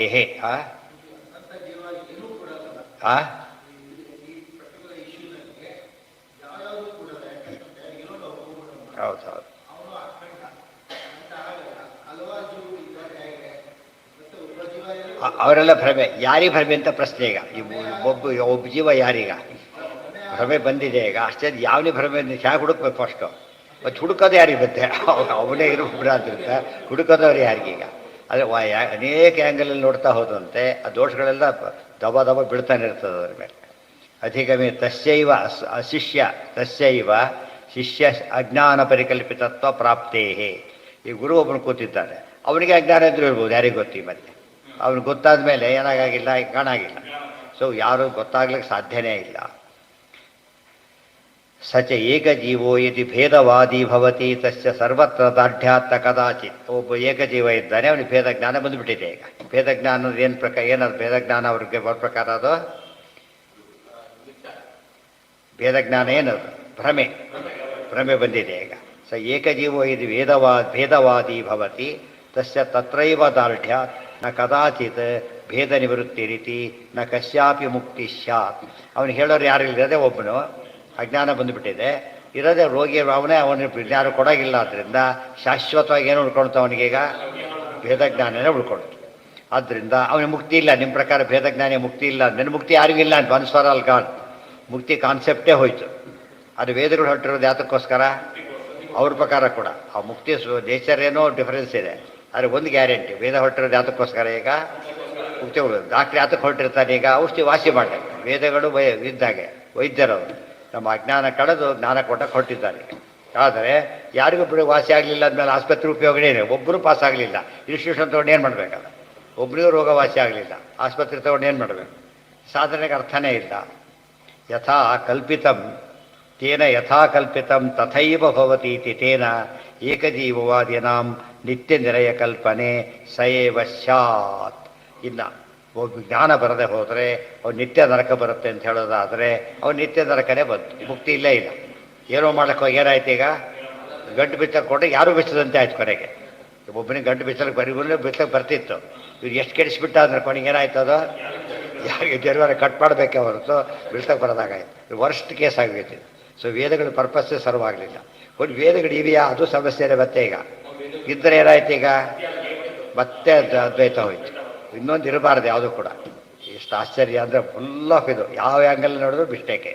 ಹೌದು. ಅವರೆಲ್ಲ ಭ್ರಮೆ. ಯಾರಿಗೆ ಭ್ರಮೆ ಅಂತ ಪ್ರಶ್ನೆ. ಈಗ ಒಬ್ಬ ಜೀವ ಯಾರೀಗ ಭ್ರಮೆ ಬಂದಿದೆ. ಈಗ ಅಷ್ಟೇ ಯಾವನೇ ಭ್ರಮೆ ಹೇಗೆ ಹುಡುಕ್ಬೇಕು ಫಸ್ಟು? ಮತ್ತು ಹುಡುಕೋದು ಯಾರಿಗೆ ಬರುತ್ತೆ? ಅವನೇ ಇರೋಬ್ರಾದ್ರಿಂದ ಹುಡುಕೋದವ್ರು ಯಾರಿಗೀಗ? ಅದೇ ಅನೇಕ ಆ್ಯಂಗಲಲ್ಲಿ ನೋಡ್ತಾ ಹೋದಂತೆ ಆ ದೋಷಗಳೆಲ್ಲ ದಬ ಬೀಳ್ತಾನೆ ಇರ್ತದೆ ಅದ್ರ ಮೇಲೆ. ಅಧಿಗಮೆ ತಸ್ಯೈವ ತಸ್ಯೈವ ಶಿಷ್ಯ ಅಜ್ಞಾನ ಪರಿಕಲ್ಪಿತತ್ವ ಪ್ರಾಪ್ತೇ. ಈ ಗುರು ಒಬ್ಬನು ಕೂತಿದ್ದಾನೆ, ಅವನಿಗೆ ಅಜ್ಞಾನ ಇದ್ರೂ ಇರ್ಬೋದು, ಯಾರಿಗೆ ಗೊತ್ತಿ. ಮತ್ತೆ ಅವ್ನಿಗೆ ಗೊತ್ತಾದ ಮೇಲೆ ಏನಾಗಿಲ್ಲ, ಕಾಣಾಗಿಲ್ಲ. ಸೊ ಯಾರು ಗೊತ್ತಾಗ್ಲಿಕ್ಕೆ ಸಾಧ್ಯನೇ ಇಲ್ಲ. ಸಚ ಏಕಜೀವೋ ಯದಿ ಭೇದವಾದಿ ಭವತಿ ತಸ್ಯ ಸರ್ವತ್ರ ದಾಢ್ಯಾತ್ತ ಕದಾಚಿತ್. ಒಬ್ಬ ಏಕಜೀವ ಇದ್ದಾನೆ, ಅವನಿಗೆ ಭೇದ ಜ್ಞಾನ ಬಂದುಬಿಟ್ಟಿದೆ. ಈಗ ಭೇದ ಜ್ಞಾನ ಏನು ಪ್ರಕಾರ? ಏನದು ಭೇದ ಜ್ಞಾನ? ಅವ್ರಿಗೆ ಬರೋ ಪ್ರಕಾರ ಅದು ಭೇದ ಜ್ಞಾನ ಏನದು? ಭ್ರಮೆ ಬಂದಿದೆ ಈಗ. ಸ ಏಕಜೀವೋ ಯದಿ ಭೇದವಾದಿ ಭವತಿ ತಸ್ಯ ತತ್ರೈವ ದಾರ್ಢ್ಯಾತ್ ನ ಕದಾಚಿತ್ ಭೇದ ನಿವೃತ್ತಿ ರೀತಿ ನ ಕಶ್ಯಾಪಿ ಮುಕ್ತಿ ಸ್ಯಾತ್. ಅವನು ಹೇಳೋರು ಯಾರು ಇಲ್ಲದೆ ಒಬ್ಬನು ಅಜ್ಞಾನ ಬಂದುಬಿಟ್ಟಿದೆ, ಇರೋದೇ ರೋಗಿ ಅವನೇ, ಅವನಿಗೆ ಯಾರು ಕೊಡೋಗಿಲ್ಲ. ಆದ್ದರಿಂದ ಶಾಶ್ವತವಾಗಿ ಏನು ಉಳ್ಕೊಳ್ತು ಅವನಿಗೀಗ? ಭೇದಜ್ಞಾನನೇ ಉಳ್ಕೊಳ್ತು. ಆದ್ದರಿಂದ ಅವನಿಗೆ ಮುಕ್ತಿ ಇಲ್ಲ. ನಿಮ್ಮ ಪ್ರಕಾರ ಭೇದಜ್ಞಾನಿ ಮುಕ್ತಿ ಇಲ್ಲ. ನನ್ನ ಮುಕ್ತಿ ಯಾರಿಗಿಲ್ಲ ಅಂತ ಅನ್ಸ್ವರ ಅಲ್ ಗಾಡ್. ಮುಕ್ತಿ ಕಾನ್ಸೆಪ್ಟೇ ಹೋಯ್ತು. ಅದು ವೇದಗಳು ಹೊರಟಿರೋದು ಯಾತಕ್ಕೋಸ್ಕರ? ಅವ್ರ ಪ್ರಕಾರ ಕೂಡ ಆ ಮುಕ್ತಿ ನೇಚರ್ ಏನೋ ಡಿಫರೆನ್ಸ್ ಇದೆ, ಆದರೆ ಒಂದು ಗ್ಯಾರಂಟಿ, ವೇದ ಹೊರಟಿರೋದು ಯಾತಕ್ಕೋಸ್ಕರ? ಈಗ ಮುಕ್ತಿ ಉಳಿದು. ಡಾಕ್ಟ್ರ್ ಯಾತಕ್ಕೆ ಹೊರಟಿರ್ತಾನೆ? ಈಗ ಔಷಧಿ ವಾಸಿ ಮಾಡಬೇಕು. ವೇದಗಳು ಇದ್ದಾಗೆ ವೈದ್ಯರವರು ನಮ್ಮ ಅಜ್ಞಾನ ಕಳೆದು ಜ್ಞಾನ ಕೊಟ್ಟಕ್ಕೆ ಹೊರಟಿದ್ದಾರೆ. ಆದರೆ ಯಾರಿಗೂ ಬಿಡು ವಾಸಿ ಆಗಲಿಲ್ಲ ಅಂದಮೇಲೆ ಆಸ್ಪತ್ರೆ ಉಪಯೋಗನೇ ಇದೆ. ಒಬ್ಬರು ಪಾಸ್ ಆಗಲಿಲ್ಲ, ಇನ್ಸ್ಟಿಟ್ಯೂಷನ್ ತೊಗೊಂಡು ಏನು ಮಾಡಬೇಕಲ್ಲ? ಒಬ್ಬರಿಗೂ ರೋಗ ವಾಸಿ ಆಗಲಿಲ್ಲ, ಆಸ್ಪತ್ರೆ ತೊಗೊಂಡು ಏನು ಮಾಡಬೇಕು? ಸಾಧನೆಗೆ ಅರ್ಥನೇ ಇಲ್ಲ. ಯಥಾ ಕಲ್ಪಿತಂ ತೇನ ಯಥಾ ಕಲ್ಪಿತಂ ತಥೈವ ಭವತಿ ಇತಿ ತೇನ ಏಕಜೀವವಾದಿನಾಂ ನಿತ್ಯ ನಿರಯ ಕಲ್ಪನೆ ಸಯೇವ ಸ್ಯಾತ್. ಇನ್ನು ಒಬ್ಬ ಜ್ಞಾನ ಬರದೆ ಹೋದರೆ ಅವ್ನು ನಿತ್ಯ ನರಕ ಬರುತ್ತೆ ಅಂತ ಹೇಳೋದಾದರೆ ಅವ್ನು ನಿತ್ಯ ನರಕನೇ ಬಂತು, ಮುಕ್ತಿ ಇಲ್ಲೇ ಇಲ್ಲ. ಏನೋ ಮಾಡೋಕ್ಕೆ ಏನಾಯ್ತು? ಈಗ ಗಂಟು ಬಿಚ್ಚಕ್ಕೆ ಕೊಟ್ಟರೆ ಯಾರೂ ಬಿಚ್ಚದಂತೆ ಆಯ್ತು. ಕೊನೆಗೆ ಒಬ್ಬನಿಗೆ ಗಂಟು ಬಿಚ್ಚಲಿಕ್ಕೆ ಬಿಚ್ಚಕ್ಕೆ ಬರ್ತಿತ್ತು, ಇವ್ರು ಎಷ್ಟು ಕೆಡಿಸ್ಬಿಟ್ಟ ಅಂದ್ರೆ ಕೊನೆಗೆ ಏನಾಯ್ತು? ಅದು ಯಾರಿಗೆ ದೇವರ ಕಟ್ ಮಾಡಬೇಕೆ ಹೊರತು ಬಿಡ್ತಕ್ಕೆ ಬರೋದಾಗಾಯ್ತು. ವರ್ಸ್ಟ್ ಕೇಸ್ ಆಗಬೇಕು. ಸೊ ವೇದಗಳ ಪರ್ಪಸ್ಸೇ ಸರ್ವ್ ಆಗಲಿಲ್ಲ. ಒಂದು ವೇದಗಳು ಇವೆಯಾ? ಅದು ಸಮಸ್ಯೆನೇ. ಮತ್ತೆ ಈಗ ಇದ್ದರೆ ಏನಾಯ್ತು? ಈಗ ಮತ್ತೆ ಅದ್ವೈತ ಹೋಯ್ತು. ಇನ್ನೊಂದು ಇರಬಾರ್ದು ಯಾವುದು ಕೂಡ. ಎಷ್ಟು ಆಶ್ಚರ್ಯ ಅಂದರೆ ಫುಲ್ ಆಫ್ ಇದು, ಯಾವ ಆ್ಯಂಗಲ್ ನೋಡಿದ್ರು ಮಿಸ್ಟೇಕೆ.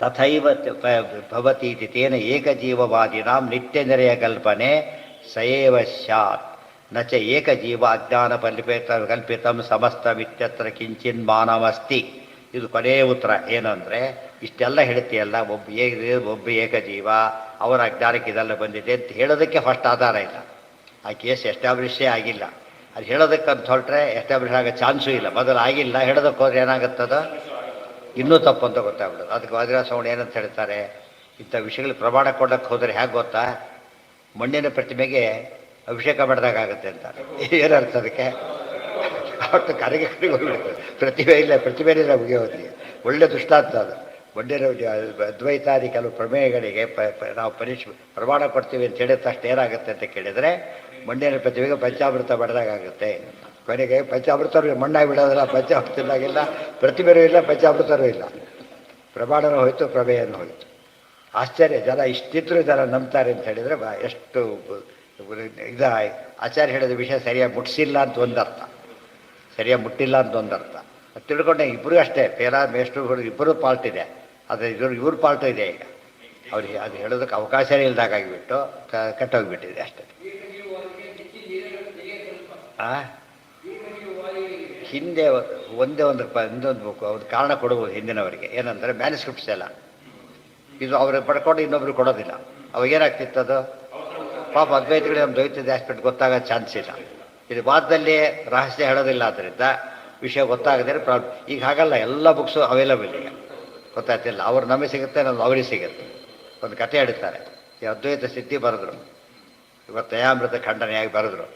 ತಥೈವ ಭವತಿ ಇತಿ ತೇನ ಏಕಜೀವವಾದಿನಾಂ ನಿತ್ಯ ನಿರಯ ಕಲ್ಪನೆ ಸಯೇವ ಸ್ಯಾತ್ ನ ಚ ಏಕಜೀವ ಅಜ್ಞಾನ ಕಲ್ಪಿತಂ ಸಮಸ್ತಮಿತ್ಯತ್ರ ಕಿಂಚಿನ್ ಮಾನವಸ್ತಿ. ಇದು ಕೊನೆಯ ಉತ್ತರ. ಏನಂದರೆ ಇಷ್ಟೆಲ್ಲ ಹೇಳ್ತೀಯಲ್ಲ, ಒಬ್ಬ ಏಕಜೀವ, ಅವರ ಅಜ್ಞಾನಕ್ಕೆ ಇದೆಲ್ಲ ಬಂದಿದೆ ಅಂತ ಹೇಳೋದಕ್ಕೆ ಫಸ್ಟ್ ಆಧಾರ ಇಲ್ಲ. ಆ ಕೇಸ್ ಎಸ್ಟಾಬ್ಲಿಷೇ ಆಗಿಲ್ಲ. ಅದು ಹೇಳೋದಕ್ಕೆ ಅಂತ ಹೊರಟ್ರೆ ಎಸ್ಟಾಬ್ಲಿಷ್ ಆಗೋ ಚಾನ್ಸೂ ಇಲ್ಲ. ಮೊದಲು ಆಗಿಲ್ಲ, ಹೇಳೋದಕ್ಕೆ ಹೋದ್ರೆ ಏನಾಗುತ್ತದ ಇನ್ನೂ ತಪ್ಪು ಅಂತ ಗೊತ್ತಾಗ್ಬಿಡೋದು. ಅದಕ್ಕೆ ವಾದಿರಾಜ ಸ್ವಾಮಿ ಏನಂತ ಹೇಳ್ತಾರೆ, ಇಂಥ ವಿಷಯಗಳು ಪ್ರಮಾಣ ಕೊಡೋಕ್ಕೆ ಹೋದರೆ ಹೇಗೆ ಗೊತ್ತಾ, ಮಣ್ಣಿನ ಪ್ರತಿಮೆಗೆ ಅಭಿಷೇಕ ಮಾಡಿದಾಗುತ್ತೆ ಅಂತ. ಏನರ್ಥ ಅದಕ್ಕೆ? ಅವತ್ತು ಕರೆಗೆ ಹೋಗ್ಬಿಡ್ತದೆ. ಪ್ರತಿಭೆ ಇಲ್ಲ, ಪ್ರತಿಭೆನೇ ನಮಗೆ ಹೋಗಿ ಒಳ್ಳೆ ದುಷ್ಟಾಂತ ಅದು. ಮಣ್ಣಿನ ಅದ್ವೈತಾದಿ ಕೆಲವು ಪ್ರಮೇಯಗಳಿಗೆ ನಾವು ಪ್ರಮಾಣ ಕೊಡ್ತೀವಿ ಅಂತ ಹೇಳಿದ ತಕ್ಷಣ ಏನಾಗುತ್ತೆ ಅಂತ ಕೇಳಿದರೆ, ಮಣ್ಣಿನ ಪ್ರತಿಭೆಗೆ ಪಂಚಾಮೃತ ಬಡ್ದಾಗುತ್ತೆ. ಕೊನೆಗೆ ಪಂಚಾಮೃತರು ಮಣ್ಣಾಗಿ ಬಿಡೋದಿಲ್ಲ, ಪಂಚಾಮೃತನಾಗಿಲ್ಲ, ಪ್ರತಿಭೆನೂ ಇಲ್ಲ, ಪಂಚಾಮೃತನೂ ಇಲ್ಲ. ಪ್ರಮಾಣನೂ ಹೋಯಿತು, ಪ್ರಮೇಯನೂ ಹೋಯಿತು. ಆಶ್ಚರ್ಯ. ಜನ ಇಷ್ಟಿದ್ರು ಜನ ನಂಬ್ತಾರೆ ಅಂತ ಹೇಳಿದರೆ ಎಷ್ಟು ಇದು. ಆಚಾರ್ಯ ಹೇಳಿದ ವಿಷಯ ಸರಿಯಾಗಿ ಮುಟ್ಟಿಸಿಲ್ಲ ಅಂತ ಒಂದರ್ಥ, ಸರಿಯಾಗಿ ಮುಟ್ಟಿಲ್ಲ ಅಂತ ಒಂದರ್ಥ. ಅದು ತಿಳ್ಕೊಂಡೆ ಇಬ್ಬರು ಅಷ್ಟೇ, ಪೇರ ಮೇಷ್ಟ್ರು ಇಬ್ಬರು ಪಾಲ್ಟ್ ಇದೆ. ಆದರೆ ಇವ್ರ ಪಾಲ್ಟು ಇದೆ. ಈಗ ಅವ್ರಿಗೆ ಅದು ಹೇಳೋದಕ್ಕೆ ಅವಕಾಶನೇ ಇಲ್ದಾಗಿಬಿಟ್ಟು ಕಟ್ಟೋಗಿಬಿಟ್ಟಿದೆ ಅಷ್ಟೇ. ಹಿಂದೆ ಒಂದೇ ಒಂದು ಒಂದು ಕಾರಣ ಕೊಡ್ಬೋದು ಹಿಂದಿನವರಿಗೆ, ಏನಂದರೆ ಮ್ಯಾನುಸ್ಕ್ರಿಪ್ಟ್ಸ್ ಎಲ್ಲ ಇದು ಅವ್ರಿಗೆ ಪಡ್ಕೊಂಡು ಇನ್ನೊಬ್ರಿಗೆ ಕೊಡೋದಿಲ್ಲ. ಅವಾಗೇನಾಗ್ತಿತ್ತು, ಅದು ಪಾಪ ಅದ್ವೈತಗಳಿಗೆ ನಮ್ಮ ದ್ವೈತದ ಆಸ್ಪೆಕ್ಟ್ ಗೊತ್ತಾಗೋ ಚಾನ್ಸ್ ಇಲ್ಲ. ಇದು ವಾದದಲ್ಲಿ ರಹಸ್ಯ ಹೇಳೋದಿಲ್ಲ, ಆದ್ದರಿಂದ ವಿಷಯ ಗೊತ್ತಾಗದೇ ಪ್ರಾಬ್ಲಮ್. ಈಗ ಹಾಗಲ್ಲ, ಎಲ್ಲ ಬುಕ್ಸು ಅವೈಲಬಲ್ ಈಗ, ಗೊತ್ತಾಗ್ತಿಲ್ಲ. ಅವ್ರು ನಮಗೆ ಸಿಗುತ್ತೆ, ನಮ್ಗೆ ಅವ್ರಿಗೆ ಸಿಗುತ್ತೆ. ಒಂದು ಕಥೆ ಹೇಳ್ತಾರೆ, ಈ ಅದ್ವೈತ ಸಿದ್ಧಿ ಬರೆದ್ರು, ಇವತ್ತು ದಯಾಮೃತ ಖಂಡನೆಯಾಗಿ ಬರೆದ್ರು.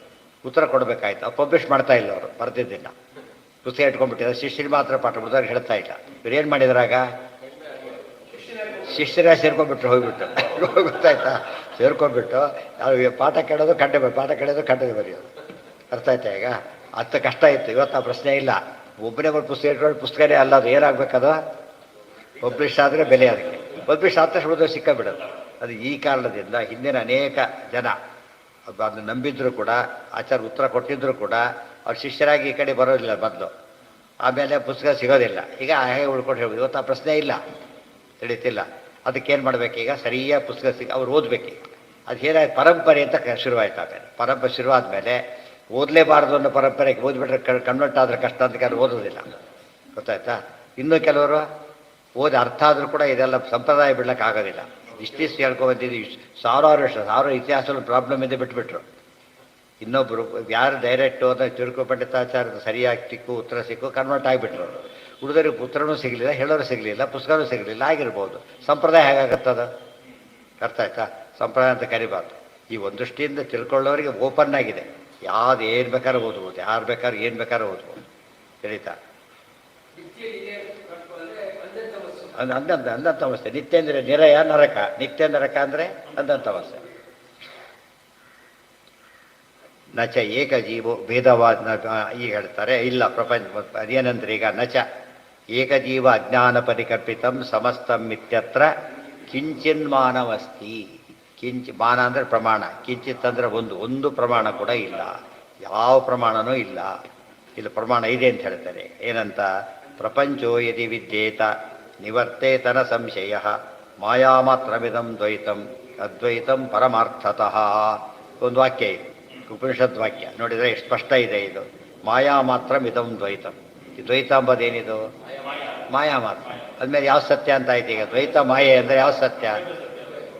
ಉತ್ತರ ಕೊಡಬೇಕಾಯ್ತು, ಅವ್ರು ಪಬ್ಲಿಷ್ ಮಾಡ್ತಾ ಇಲ್ಲ, ಅವರು ಬರೆದಿದ್ದಿಲ್ಲ, ಪುಸ್ತಕ ಇಟ್ಕೊಂಡ್ಬಿಟ್ಟಿದ್ದಾರೆ. ಶಿಷ್ಯರು ಮಾತ್ರ ಪಾಠ ಬಿಡ್ದವ್ರಿಗೆ ಹೇಳ್ತಾ ಇಲ್ಲ. ಇವ್ರು ಏನು ಮಾಡಿದ್ರಾಗ, ಶಿಷ್ಯರ ಸೇರ್ಕೊಂಡ್ಬಿಟ್ರು, ಹೋಗ್ಬಿಟ್ಟು ಗೊತ್ತಾಯ್ತಾ, ಸೇರ್ಕೊಂಡ್ಬಿಟ್ಟು ಅವ್ರಿಗೆ ಪಾಠ ಕೇಳೋದು ಪಾಠ ಕೇಳೋದು ಖಂಡನೆ ಬರೆಯೋದು. ಅರ್ಥ ಆಯ್ತಾ? ಈಗ ಅತ್ತ ಕಷ್ಟ ಇತ್ತು. ಇವತ್ತು ಆ ಪ್ರಶ್ನೆ ಇಲ್ಲ. ಒಬ್ಬನೇ ಒಂದು ಪುಸ್ತಕ ಇಟ್ಕೊಂಡು ಪುಸ್ತಕನೇ ಅಲ್ಲ, ಅದು ಏನಾಗಬೇಕದು ಪಬ್ಲಿಷ್ ಆದರೆ ಬೆಲೆ. ಅದಕ್ಕೆ ಪಬ್ಲಿಷ್ ಆದ ತಕ್ಷಣ ಸಿಕ್ಕಾಬಿಡೋದು. ಅದು ಈ ಕಾರಣದಿಂದ ಹಿಂದಿನ ಅನೇಕ ಜನ ಅದನ್ನು ನಂಬಿದ್ರು ಕೂಡ, ಆಚಾರ ಉತ್ತರ ಕೊಟ್ಟಿದ್ರು ಕೂಡ, ಅವ್ರ ಶಿಷ್ಯರಾಗಿ ಈ ಕಡೆ ಬರೋದಿಲ್ಲ ಮೊದಲು. ಆಮೇಲೆ ಪುಸ್ತಕ ಸಿಗೋದಿಲ್ಲ. ಈಗ ಹಾಗೆ ಉಳ್ಕೊಂಡು ಹೇಳ್ಬೋದು. ಇವತ್ತು ಆ ಪ್ರಶ್ನೆ ಇಲ್ಲ, ತಿಳಿತಿಲ್ಲ. ಅದಕ್ಕೇನು ಮಾಡಬೇಕು, ಈಗ ಸರಿಯಾಗಿ ಪುಸ್ತಕ ಅವ್ರು ಓದಬೇಕು. ಅದು ಏನಾಯ್ತು, ಪರಂಪರೆ ಅಂತ ಶುರುವಾಯ್ತು. ಆಮೇಲೆ ಪರಂಪರೆ ಶುರುವಾದಮೇಲೆ ಓದಲೇಬಾರ್ದು ಅನ್ನೋ ಪರಂಪರೆಗೆ ಓದ್ಬಿಟ್ರೆ ಕನ್ವರ್ಟ್ ಆದರೆ ಕಷ್ಟ ಅಂತ ಕೆಲವರು ಓದೋದಿಲ್ಲ, ಗೊತ್ತಾಯ್ತಾ. ಇನ್ನೂ ಕೆಲವರು ಓದಿ ಅರ್ಥ ಆದರೂ ಕೂಡ ಇದೆಲ್ಲ ಸಂಪ್ರದಾಯ ಬಿಡ್ಲಿಕ್ಕೆ ಆಗೋದಿಲ್ಲ. ಇಷ್ಟಿಷ್ಟು ಹೇಳ್ಕೊಬಂದಿದ್ದು ಸಾವಿರಾರು ವರ್ಷ, ಸಾವಿರ ಇತಿಹಾಸದಲ್ಲಿ ಪ್ರಾಬ್ಲಮ್ ಇದೆ, ಬಿಟ್ಬಿಟ್ರು. ಇನ್ನೊಬ್ಬರು ಯಾರು ಡೈರೆಕ್ಟು ಅಂತ ತಿರುಕು ಪಂಡಿತಾಚಾರ್ಯ ಸರಿಯಾಗಿ ಸಿಕ್ಕು ಉತ್ತರ ಸಿಕ್ಕು ಕನ್ವರ್ಟ್ ಆಗಿಬಿಟ್ರು. ಹುಡುಗರಿಗೆ ಉತ್ತರನೂ ಸಿಗಲಿಲ್ಲ, ಹೇಳೋರು ಸಿಗಲಿಲ್ಲ, ಪುಸ್ತಕನೂ ಸಿಗಲಿಲ್ಲ, ಆಗಿರ್ಬೋದು. ಸಂಪ್ರದಾಯ ಹೇಗಾಗತ್ತದ? ಅರ್ಥ ಆಯ್ತಾ? ಸಂಪ್ರದಾಯ ಅಂತ ಕರಿಬಾರ್ದು. ಈ ಒಂದಷ್ಟಿಂದ ತಿಳ್ಕೊಳ್ಳೋರಿಗೆ ಓಪನ್ ಆಗಿದೆ. ಯಾವ್ದು ಏನು ಬೇಕಾದ್ರೂ ಓದ್ಬೋದು, ಯಾರು ಬೇಕಾದ್ರೂ ಏನು ಬೇಕಾದ್ರೂ ಓದ್ಬೋದು. ತಿಳಿತಾ? ಅಂದಂತ ಅವಸ್ಥೆ. ನಿತ್ಯ ಅಂದರೆ ನಿರಯ, ನರಕ. ನಿತ್ಯ ನರಕ ಅಂದರೆ ಅಂದಂತ ಅವಸ್ಥೆ. ನಚ ಏಕಜೀವೋ ಭೇದವಾದ. ಈಗ ಹೇಳ್ತಾರೆ ಇಲ್ಲ, ಪ್ರಪಂಚ ಅದೇನಂದ್ರೆ ಈಗ ನಚ ಏಕಜೀವ ಅಜ್ಞಾನ ಪರಿಕಲ್ಪಿತಂ ಸಮಸ್ತಂ ಇತ್ಯತ್ರ ಕಿಂಚಿನ್ಮಾನವಸ್ತಿ. ಮಾನ ಅಂದರೆ ಪ್ರಮಾಣ, ಕಿಂಚಿತ್ ಅಂದರೆ ಒಂದು ಪ್ರಮಾಣ ಕೂಡ ಇಲ್ಲ, ಯಾವ ಪ್ರಮಾಣನೂ ಇಲ್ಲ. ಇಲ್ಲಿ ಪ್ರಮಾಣ ಇದೆ ಅಂತ ಹೇಳ್ತಾರೆ. ಏನಂತ? ಪ್ರಪಂಚೋ ಯದಿ ವಿದ್ಯೇತ ನಿವರ್ತೇತನ ಸಂಶಯ ಮಾಯಾಮಾತ್ರಮಿದಂ ದ್ವೈತಂ ಅದ್ವೈತಂ ಪರಮಾರ್ಥತಃ. ಒಂದು ವಾಕ್ಯ ಇದೆ, ಉಪನಿಷತ್ ವಾಕ್ಯ. ನೋಡಿದರೆ ಎಷ್ಟು ಸ್ಪಷ್ಟ ಇದೆ ಇದು. ಮಾಯಾ ಮಾತ್ರ ಮಿದಂ ದ್ವೈತಂ. ಈ ದ್ವೈತ ಅಂಬೋದೇನಿದು? ಮಾಯಾ ಮಾತ್ರ. ಅದ್ಮೇಲೆ ಯಾವ ಸತ್ಯ ಅಂತ ಆಯ್ತು. ಈಗ ದ್ವೈತ ಮಾಯೆ ಅಂದರೆ ಯಾವ ಸತ್ಯ?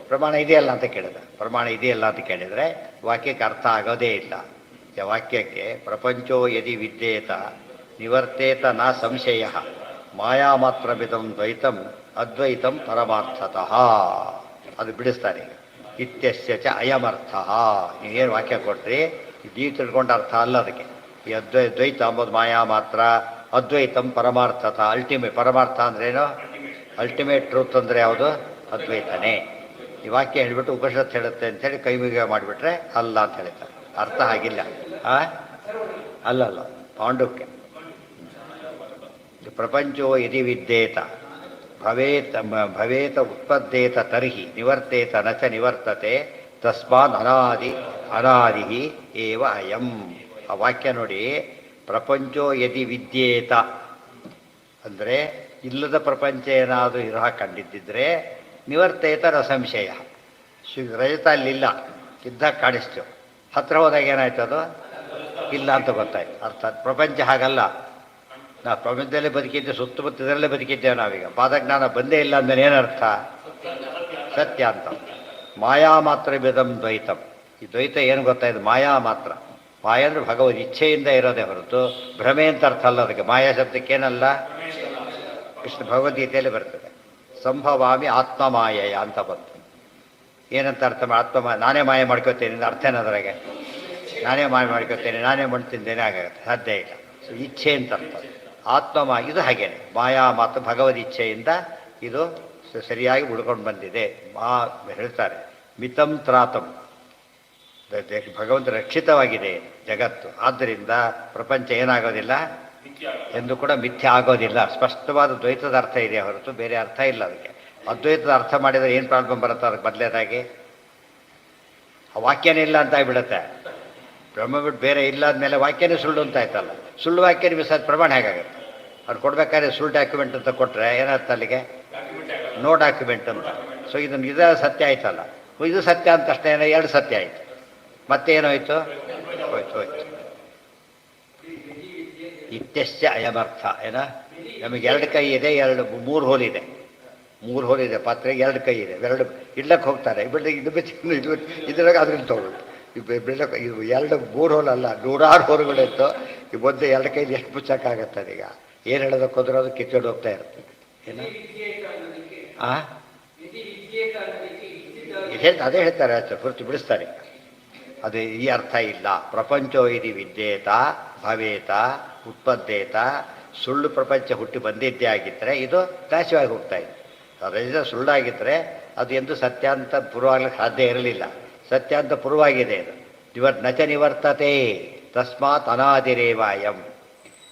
ಪ್ರಮಾಣ ಇದೆಯಲ್ಲ ಅಂತ ಕೇಳಿದ. ಪ್ರಮಾಣ ಇದೆಯಲ್ಲ ಅಂತ ಕೇಳಿದರೆ ವಾಕ್ಯಕ್ಕೆ ಅರ್ಥ ಆಗೋದೇ ಇಲ್ಲ. ವಾಕ್ಯಕ್ಕೆ ಪ್ರಪಂಚೋ ಯದಿ ವಿದ್ಯೇತ ನಿವರ್ತೇತ ನ ಸಂಶಯ ಮಾಯಾ ಮಾತ್ರ ಮಿದಂ ದ್ವೈತಂ ಅದ್ವೈತಂ ಪರಮಾರ್ಥತಃ. ಅದು ಬಿಡಿಸ್ತಾರೆ. ಇತ್ಯಸ್ಯ ಚ ಅಯಮರ್ಥ. ನೀವೇನು ವಾಕ್ಯ ಕೊಟ್ರಿ, ನೀವು ತಿಳ್ಕೊಂಡ ಅರ್ಥ ಅಲ್ಲ ಅದಕ್ಕೆ. ಈ ದ್ವೈತ ಅಂಬೋದು ಮಾಯಾ ಮಾತ್ರ, ಅದ್ವೈತಂ ಪರಮಾರ್ಥತ. ಅಲ್ಟಿಮೇಟ್ ಪರಮಾರ್ಥ ಅಂದ್ರೇನು? ಅಲ್ಟಿಮೇಟ್ ಟ್ರೂತ್ ಅಂದರೆ ಯಾವುದು? ಅದ್ವೈತನೇ. ಈ ವಾಕ್ಯ ಹೇಳಿಬಿಟ್ಟು ಉಪನಿಷತ್ ಹೇಳುತ್ತೆ ಅಂತೇಳಿ ಕೈ ಮುಗಿಯ ಮಾಡಿಬಿಟ್ರೆ ಅಲ್ಲ ಅಂತ ಹೇಳ್ತಾರೆ. ಅರ್ಥ ಆಗಿಲ್ಲ. ಅಲ್ಲಲ್ಲ, ಪಾಂಡುಕ್ಯ. ಪ್ರಪಂಚೋ ಯದಿ ವಿದ್ಯೇತ ಭವೇತ ಉತ್ಪದ್ದೇತ ತರ್ಹಿ ನಿವರ್ತೇತ ನಚ ನಿವರ್ತತೆ ತಸ್ಮಾತ್ ಅನಾದಿ ಏವ ಅಯಂ. ಆ ವಾಕ್ಯ ನೋಡಿ, ಪ್ರಪಂಚೋ ಯದಿ ವಿದ್ಯೇತ ಅಂದರೆ ಇಲ್ಲದ ಪ್ರಪಂಚ ಏನಾದರೂ ಇರೋ ಕಂಡಿದ್ದಿದ್ರೆ ನಿವರ್ತೇತ ನ ಸಂಶಯ. ರಜತ ಅಲ್ಲಿಲ್ಲ, ಇದ್ದಾಗ ಕಾಣಿಸ್ತು. ಹತ್ರ ಹೋದಾಗ ಏನಾಯ್ತು? ಅದು ಇಲ್ಲ ಅಂತ ಗೊತ್ತಾಯ್ತು. ಅರ್ಥಾತ್ ಪ್ರಪಂಚ ಹಾಗಲ್ಲ. ನಾವು ಪ್ರಪಂಚದಲ್ಲೇ ಬದುಕಿದ್ದೆ, ಸುತ್ತಮುತ್ತದಲ್ಲೇ ಬದುಕಿದ್ದೇವೆ ನಾವೀಗ. ಪಾದಜ್ಞಾನ ಬಂದೇ ಇಲ್ಲ ಅಂದಮೇಲೆ ಏನರ್ಥ? ಸತ್ಯ ಅಂತ. ಮಾಯಾ ಮಾತ್ರ ಬಿದಂ ದ್ವೈತಂ. ಈ ದ್ವೈತ ಏನು ಗೊತ್ತಾ, ಇದು ಮಾಯಾ ಮಾತ್ರ. ಮಾಯ ಅಂದರೆ ಭಗವದ್ ಇಚ್ಛೆಯಿಂದ ಇರೋದೇ ಹೊರತು ಭ್ರಮೆ ಅಂತ ಅರ್ಥ ಅಲ್ಲ. ಅದಕ್ಕೆ ಮಾಯಾ ಶಬ್ದಕ್ಕೇನಲ್ಲ, ಕೃಷ್ಣ ಭಗವದ್ಗೀತೆಯಲ್ಲಿ ಬರ್ತದೆ, ಸಂಭವಾಮಿ ಆತ್ಮ ಮಾಯೆಯ ಅಂತ ಬಂತು. ಏನಂತ ಅರ್ಥ ನಾನೇ ಮಾಯ ಮಾಡ್ಕೋತೇನೆ ಅಂತ ಅರ್ಥ ಏನದ್ರಾಗೆ? ನಾನೇ ಮಾಯ ಮಾಡ್ಕೋತೇನೆ, ನಾನೇ ಮಣ್ಣು ತಿಂದೇನೆ ಆಗುತ್ತೆ, ಸಾಧ್ಯ ಇಲ್ಲ. ಸೊ ಇಚ್ಛೆ ಅಂತ ಅರ್ಥ. ಆತ್ಮ ಇದು ಹಾಗೇನೆ, ಮಾಯಾ ಮಾತು ಭಗವದ್ ಇಚ್ಛೆಯಿಂದ ಇದು ಸರಿಯಾಗಿ ಉಳ್ಕೊಂಡು ಬಂದಿದೆ. ಹೇಳ್ತಾರೆ ಮಿತಂ ತ್ರಾತಂ, ಭಗವಂತ ರಕ್ಷಿತವಾಗಿದೆ ಜಗತ್ತು. ಆದ್ದರಿಂದ ಪ್ರಪಂಚ ಏನಾಗೋದಿಲ್ಲ ಎಂದು ಕೂಡ ಮಿಥ್ಯೆ ಆಗೋದಿಲ್ಲ. ಸ್ಪಷ್ಟವಾದ ದ್ವೈತದ ಅರ್ಥ ಇದೆ ಹೊರತು ಬೇರೆ ಅರ್ಥ ಇಲ್ಲ ಅದಕ್ಕೆ. ಅದ್ವೈತದ ಅರ್ಥ ಮಾಡಿದರೆ ಏನು ಪ್ರಾಬ್ಲಮ್ ಬರುತ್ತೆ ಅದಕ್ಕೆ? ಬದಲೇದಾಗಿ ಆ ವಾಕ್ಯನೇ ಇಲ್ಲ ಅಂತ ಆಗ್ಬಿಡುತ್ತೆ. ಬ್ರಹ್ಮ ಬಿಟ್ಟು ಬೇರೆ ಇಲ್ಲ ಆದಮೇಲೆ ವಾಕ್ಯನೇ ಸುಳ್ಳು ಅಂತ ಆಯ್ತಲ್ಲ. ಸುಳ್ಳು ವಾಕ್ಯ ನಿಮಗೆ ಸದ್ ಪ್ರಮಾಣ ಹೇಗಾಗುತ್ತೆ? ಅವ್ರು ಕೊಡ್ಬೇಕಾದ್ರೆ ಸುಳ್ಳು ಡಾಕ್ಯುಮೆಂಟ್ ಅಂತ ಕೊಟ್ಟರೆ ಏನಾಗ್ತ ಅಲ್ಲಿಗೆ? ನೋ ಡಾಕ್ಯುಮೆಂಟ್ ಅಂತ. ಸೊ ಇದರ ಸತ್ಯ ಆಯ್ತಲ್ಲ, ಇದು ಸತ್ಯ ಅಂತ ಅಷ್ಟೇ, ಎರಡು ಸತ್ಯ ಆಯಿತು. ಮತ್ತೇನಾಯಿತು? ಹೋಯ್ತು. ಇತ್ಯಶ್ಚ ಅಯಮರ್ಥ ಏನ, ನಮಗೆ ಎರಡು ಕೈ ಇದೆ, ಮೂರು ಹೋಲಿದೆ. ಮೂರು ಹೋಲಿದೆ ಪಾತ್ರೆಗೆ, ಎರಡು ಕೈ ಇದೆ, ಎರಡು ಇಡ್ಲಕ್ಕೆ ಹೋಗ್ತಾರೆ. ಇದ್ರಾಗ ಅದ್ರಲ್ಲಿ ತೊಗೊಳ್ಳು. ಬಿಡ್ಲಕ್ಕೆ ಇದು ಮೂರು ಹೋಲ್ ಅಲ್ಲ, 100 ಹೋರುಗಳಿತ್ತು. ಈ ಮೊದಲು ಎರಡು ಕೈಲಿ ಎಷ್ಟು ಮುಚ್ಚಕ್ಕಾಗತ್ತೆ ಅದೀಗ? ಏನು ಹೇಳೋದಕ್ಕೆ ಹೋದ್ರೆ ಅದು ಕಿತ್ಕೊಂಡು ಹೋಗ್ತಾ ಇರ್ತದೆ. ಏನು ಅದೇ ಹೇಳ್ತಾರೆ, ಪೂರ್ತಿ ಬಿಡಿಸ್ತಾರೆ. ಅದು ಈ ಅರ್ಥ ಇಲ್ಲ. ಪ್ರಪಂಚೋ ಇದು ವಿದ್ಯೇತ ಭವೇತ ಉತ್ಪದ್ದೇತ. ಸುಳ್ಳು ಪ್ರಪಂಚ ಹುಟ್ಟಿ ಬಂದಿದ್ದೇ ಆಗಿದ್ದರೆ ಇದು ನಾಶವಾಗಿ ಹೋಗ್ತಾ ಇದೆ. ಅದರಿಂದ ಸುಳ್ಳಾಗಿದ್ದರೆ ಅದು ಎಂದು ಸತ್ಯ ಅಂತ ಪೂರ್ವಾಗ್ಲಿಕ್ಕೆ ಸಾಧ್ಯ ಇರಲಿಲ್ಲ. ಸತ್ಯ ಅಂತ ಪೂರ್ವಾಗಿದೆ. ಇದು ನಚ ನಿವರ್ತತೆ ತಸ್ಮಾತ್ ಅನಾದಿರೇವಾಯಂ.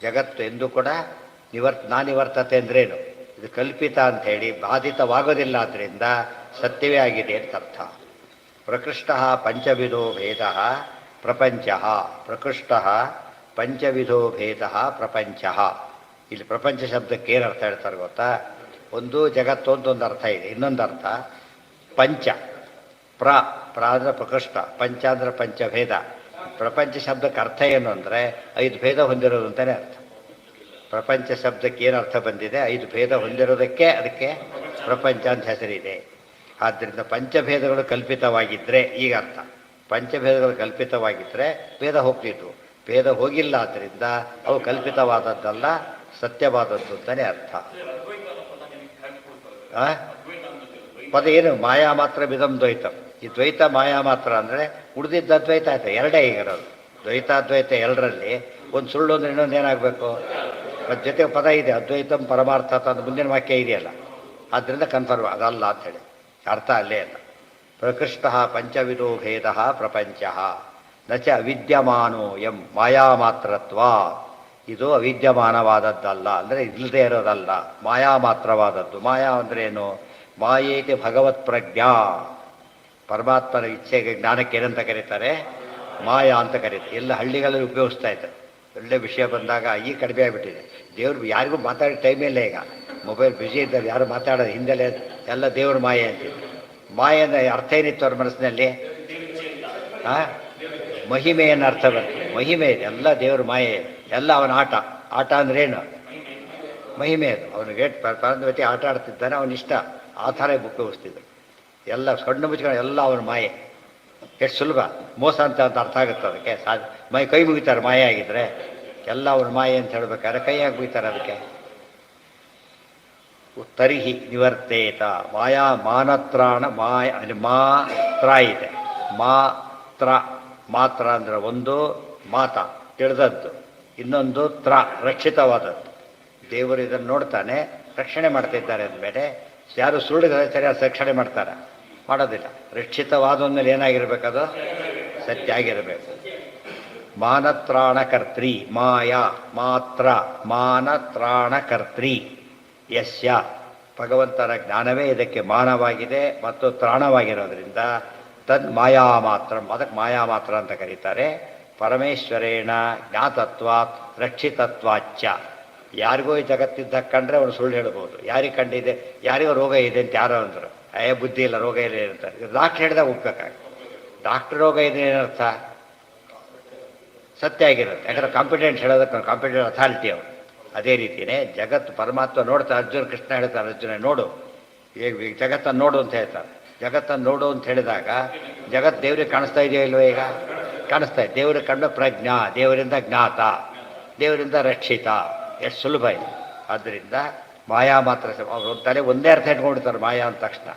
ಜಗತ್ತು ಎಂದು ಕೂಡ ನಾನಿವರ್ತತೆ ಅಂದ್ರೇನು? ಇದು ಕಲ್ಪಿತ ಅಂಥೇಳಿ ಬಾಧಿತವಾಗೋದಿಲ್ಲ. ಆದ್ದರಿಂದ ಸತ್ಯವೇ ಆಗಿದೆ ಅಂತ ಅರ್ಥ. ಪ್ರಕೃಷ್ಟ ಪಂಚವಿಧೋ ಭೇದ ಪ್ರಪಂಚ. ಪ್ರಕೃಷ್ಟ ಪಂಚವಿಧೋ ಭೇದ ಪ್ರಪಂಚ. ಇಲ್ಲಿ ಪ್ರಪಂಚ ಶಬ್ದಕ್ಕೆ ಏನು ಅರ್ಥ ಹೇಳ್ತಾರೆ ಗೊತ್ತಾ? ಒಂದು ಜಗತ್ತು ಒಂದೊಂದು ಅರ್ಥ ಇದೆ. ಇನ್ನೊಂದು ಅರ್ಥ ಪಂಚ. ಪ್ರ ಅಂದರೆ ಪ್ರಕೃಷ್ಟ, ಪಂಚ ಅಂದರೆ ಪಂಚಭೇದ. ಪ್ರಪಂಚ ಶಬ್ದಕ್ಕೆ ಅರ್ಥ ಏನು ಅಂದರೆ 5 ಭೇದ ಹೊಂದಿರೋದು ಅಂತಲೇ ಅರ್ಥ. ಪ್ರಪಂಚ ಶಬ್ದಕ್ಕೆ ಏನು ಅರ್ಥ ಬಂದಿದೆ? 5 ಭೇದ ಹೊಂದಿರೋದಕ್ಕೆ ಅದಕ್ಕೆ ಪ್ರಪಂಚ ಅಂತ ಹೆಸರಿದೆ. ಆದ್ದರಿಂದ ಪಂಚಭೇದಗಳು ಕಲ್ಪಿತವಾಗಿದ್ದರೆ, ಈಗ ಅರ್ಥ, ಪಂಚಭೇದಗಳು ಕಲ್ಪಿತವಾಗಿದ್ದರೆ ಭೇದ ಹೋಗ್ತಿದ್ವು. ಭೇದ ಹೋಗಿಲ್ಲ, ಆದ್ದರಿಂದ ಅವು ಕಲ್ಪಿತವಾದದ್ದಲ್ಲ, ಸತ್ಯವಾದದ್ದು ಅಂತಲೇ ಅರ್ಥ. ಪದ ಏನು? ಮಾಯಾ ಮಾತ್ರ ಬಿದಂ ದ್ವೈತಂ. ಈ ದ್ವೈತ ಮಾಯಾ ಮಾತ್ರ ಅಂದರೆ ಉಳಿದಿದ್ದ ಅದ್ವೈತ ಆಯ್ತು. ಎರಡೇ ಈಗ ಇರೋದು. ದ್ವೈತಾದ್ವೈತ ಎರಡರಲ್ಲಿ ಒಂದು ಸುಳ್ಳು ಅಂದರೆ ಇನ್ನೊಂದು ಏನಾಗಬೇಕು? ಮತ್ತು ಜೊತೆ ಪದ ಇದೆ ಅದ್ವೈತಂ ಪರಮಾರ್ಥ ಅಂತ ಮುಂದಿನ ವಾಕ್ಯ ಇದೆಯಲ್ಲ, ಆದ್ದರಿಂದ ಕನ್ಫರ್ಮ್ ಅದಲ್ಲ ಅಂಥೇಳಿ ಅರ್ಥ ಅಲ್ಲೇ ಅಲ್ಲ. ಪ್ರಕೃಷ್ಟ ಪಂಚವಿಧೋ ಭೇದ ಪ್ರಪಂಚ ನಚ ಅವಿದ್ಯಮಾನೋ ಎಂ ಮಾಯಾ ಮಾತ್ರತ್ವ. ಇದು ಅವಿದ್ಯಮಾನವಾದದ್ದಲ್ಲ, ಅಂದರೆ ಇಲ್ಲದೆ ಇರೋದಲ್ಲ, ಮಾಯಾ ಮಾತ್ರವಾದದ್ದು. ಮಾಯಾ ಅಂದರೆ ಏನು? ಮಾಯೇತಿ ಭಗವತ್ ಪ್ರಜ್ಞಾ. ಪರಮಾತ್ಮನ ಇಚ್ಛೆಗೆ ಜ್ಞಾನಕ್ಕೆ ಏನಂತ ಕರೀತಾರೆ? ಮಾಯಾ ಅಂತ ಕರೀತಾರೆ. ಎಲ್ಲ ಹಳ್ಳಿಗಳಲ್ಲಿ ಉಪಯೋಗಿಸ್ತಾ ಇದ್ದಾರೆ. ಒಳ್ಳೆ ವಿಷಯ ಬಂದಾಗ ಈಗ ಕಡಿಮೆ ಆಗಿಬಿಟ್ಟಿದೆ. ದೇವ್ರು ಯಾರಿಗೂ ಮಾತಾಡೋ ಟೈಮೇಲೆ ಈಗ ಮೊಬೈಲ್ ಬ್ಯುಸಿ ಇದ್ದಾರೆ, ಯಾರು ಮಾತಾಡೋದು. ಹಿಂದೆಲೆ ಎಲ್ಲ ದೇವ್ರ ಮಾಯೆ ಅಂತಿದ್ರು. ಮಾಯೆ ಅಂದರೆ ಅರ್ಥ ಏನಿತ್ತು ಅವ್ರ ಮನಸ್ಸಿನಲ್ಲಿ? ಮಹಿಮೆಯನ್ನು ಅರ್ಥ ಬರ್ತದೆ. ಮಹಿಮೆ ಇದೆ, ಎಲ್ಲ ದೇವ್ರ ಮಾಯೆ, ಎಲ್ಲ ಅವನ ಆಟ. ಆಟ ಅಂದ್ರೇನು? ಮಹಿಮೆ ಅದು. ಅವನು ಗೇಟ್ ಪರಂದ್ವತಿ ಆಟ ಆಡ್ತಿದ್ದಾನೆ, ಅವನ ಇಷ್ಟ, ಆ ಥರ ಉಪಯೋಗಿಸ್ತಿದ್ರು. ಎಲ್ಲ ಕಣ್ಣು ಮುಚ್ಕೊಂಡು ಎಲ್ಲ ಅವನ ಮಾಯೆ. ಎಷ್ಟು ಸುಲಭ ಮೋಸ ಅಂತ ಅರ್ಥ ಆಗುತ್ತೆ ಅದಕ್ಕೆ. ಕೈ ಮುಗಿತಾರೆ ಮಾಯೆ ಆಗಿದ್ರೆ. ಎಲ್ಲ ಅವನ ಮಾಯೆ ಅಂತ ಹೇಳ್ಬೇಕಾದ್ರೆ ಕೈ ಹಾಕಿ ಮುಗಿತಾರೆ ಅದಕ್ಕೆ. ತರಿಹಿ ನಿವರ್ತೇತ ಮಾಯಾ ಮಾನತ್ರಾಣ ಮಾಯ ಮಾತ್ರ ಇದೆ. ಮಾತ್ರ ಅಂದರೆ ಒಂದು ಮಾತ ತಿಳಿದದ್ದು, ಇನ್ನೊಂದು ರಕ್ಷಿತವಾದದ್ದು. ದೇವರು ಇದನ್ನು ನೋಡ್ತಾನೆ, ರಕ್ಷಣೆ ಮಾಡ್ತಿದ್ದಾರೆ ಅಂದಮೇಲೆ ಯಾರು ಸುಳ್ಳು ಸರಿಯಾದ ರಕ್ಷಣೆ ಮಾಡೋದಿಲ್ಲ. ರಕ್ಷಿತವಾದಮೇಲೆ ಏನಾಗಿರ್ಬೇಕದು? ಸತ್ಯ ಆಗಿರಬೇಕು. ಮಾನತ್ರಾಣಕರ್ತ್ರಿ ಮಾಯಾ ಮಾತ್ರ ಮಾನತ್ರಾಣಕರ್ತ್ರಿ ಯಸ್ಯ. ಭಗವಂತನ ಜ್ಞಾನವೇ ಇದಕ್ಕೆ ಮಾನವಾಗಿದೆ ಮತ್ತು ತ್ರಾಣವಾಗಿರೋದ್ರಿಂದ ತದ್ ಮಾಯಾ ಮಾತ್ರ, ಅದಕ್ಕೆ ಮಾಯಾ ಮಾತ್ರ ಅಂತ ಕರೀತಾರೆ. ಪರಮೇಶ್ವರೇಣ ಜ್ಞಾತತ್ವಾತ್ ರಕ್ಷಿತತ್ವಾಚ್ಚ. ಯಾರಿಗೋ ಈ ಜಗತ್ತಿದ್ದ ಕಂಡ್ರೆ ಅವನು ಸುಳ್ಳು ಹೇಳ್ಬೋದು. ಯಾರಿಗೆ ಕಂಡಿದೆ? ಯಾರಿಗೋ ರೋಗ ಇದೆ ಅಂತ ಯಾರೋ ಅಂದರು, ಬುದ್ಧಿ ಇಲ್ಲ, ರೋಗ ಇಲ್ಲ ಅಂತ. ಡಾಕ್ಟ್ರ್ ಹೇಳಿದಾಗ ಒಪ್ಬೇಕಾಗ. ಡಾಕ್ಟ್ರ್ ರೋಗ ಇದೆ ಏನರ್ಥ? ಸತ್ಯ ಆಗಿರುತ್ತೆ. ಯಾಕಂದ್ರೆ ಕಾಂಪಿಟೆಂಟ್ ಹೇಳೋದಕ್ಕೆ ಕಾಂಪಿಟೆಂಟ್ ಅಥಾರಿಟಿ ಅವರು. ಅದೇ ರೀತಿಯೇ ಜಗತ್ತು ಪರಮಾತ್ಮ ನೋಡ್ತಾ, ಅರ್ಜುನ ಕೃಷ್ಣ ಹೇಳ್ತಾರೆ, ಅರ್ಜುನ ನೋಡು, ಈ ಜಗತ್ತನ್ನು ನೋಡು ಅಂತ ಹೇಳ್ತಾರೆ. ಜಗತ್ತನ್ನು ನೋಡು ಅಂತ ಹೇಳಿದಾಗ ಜಗತ್ತು ದೇವ್ರಿಗೆ ಕಾಣಿಸ್ತಾ ಇದೆಯೋ ಇಲ್ವೋ? ಈಗ ಕಾಣಿಸ್ತಾ ಇದೆ. ದೇವ್ರಿಗೆ ಕಂಡು ಪ್ರಜ್ಞಾ, ದೇವರಿಂದ ಜ್ಞಾತ, ದೇವರಿಂದ ರಕ್ಷಿತ, ಎಷ್ಟು ಸುಲಭ ಇದೆ. ಆದ್ದರಿಂದ ಮಾಯಾ ಮಾತ್ರ ಅವ್ರು ತಲೆ ಒಂದೇ ಅರ್ಥ ಇಟ್ಕೊಂಡಿರ್ತಾರೆ ಮಾಯಾ ಅಂದ ತಕ್ಷಣ.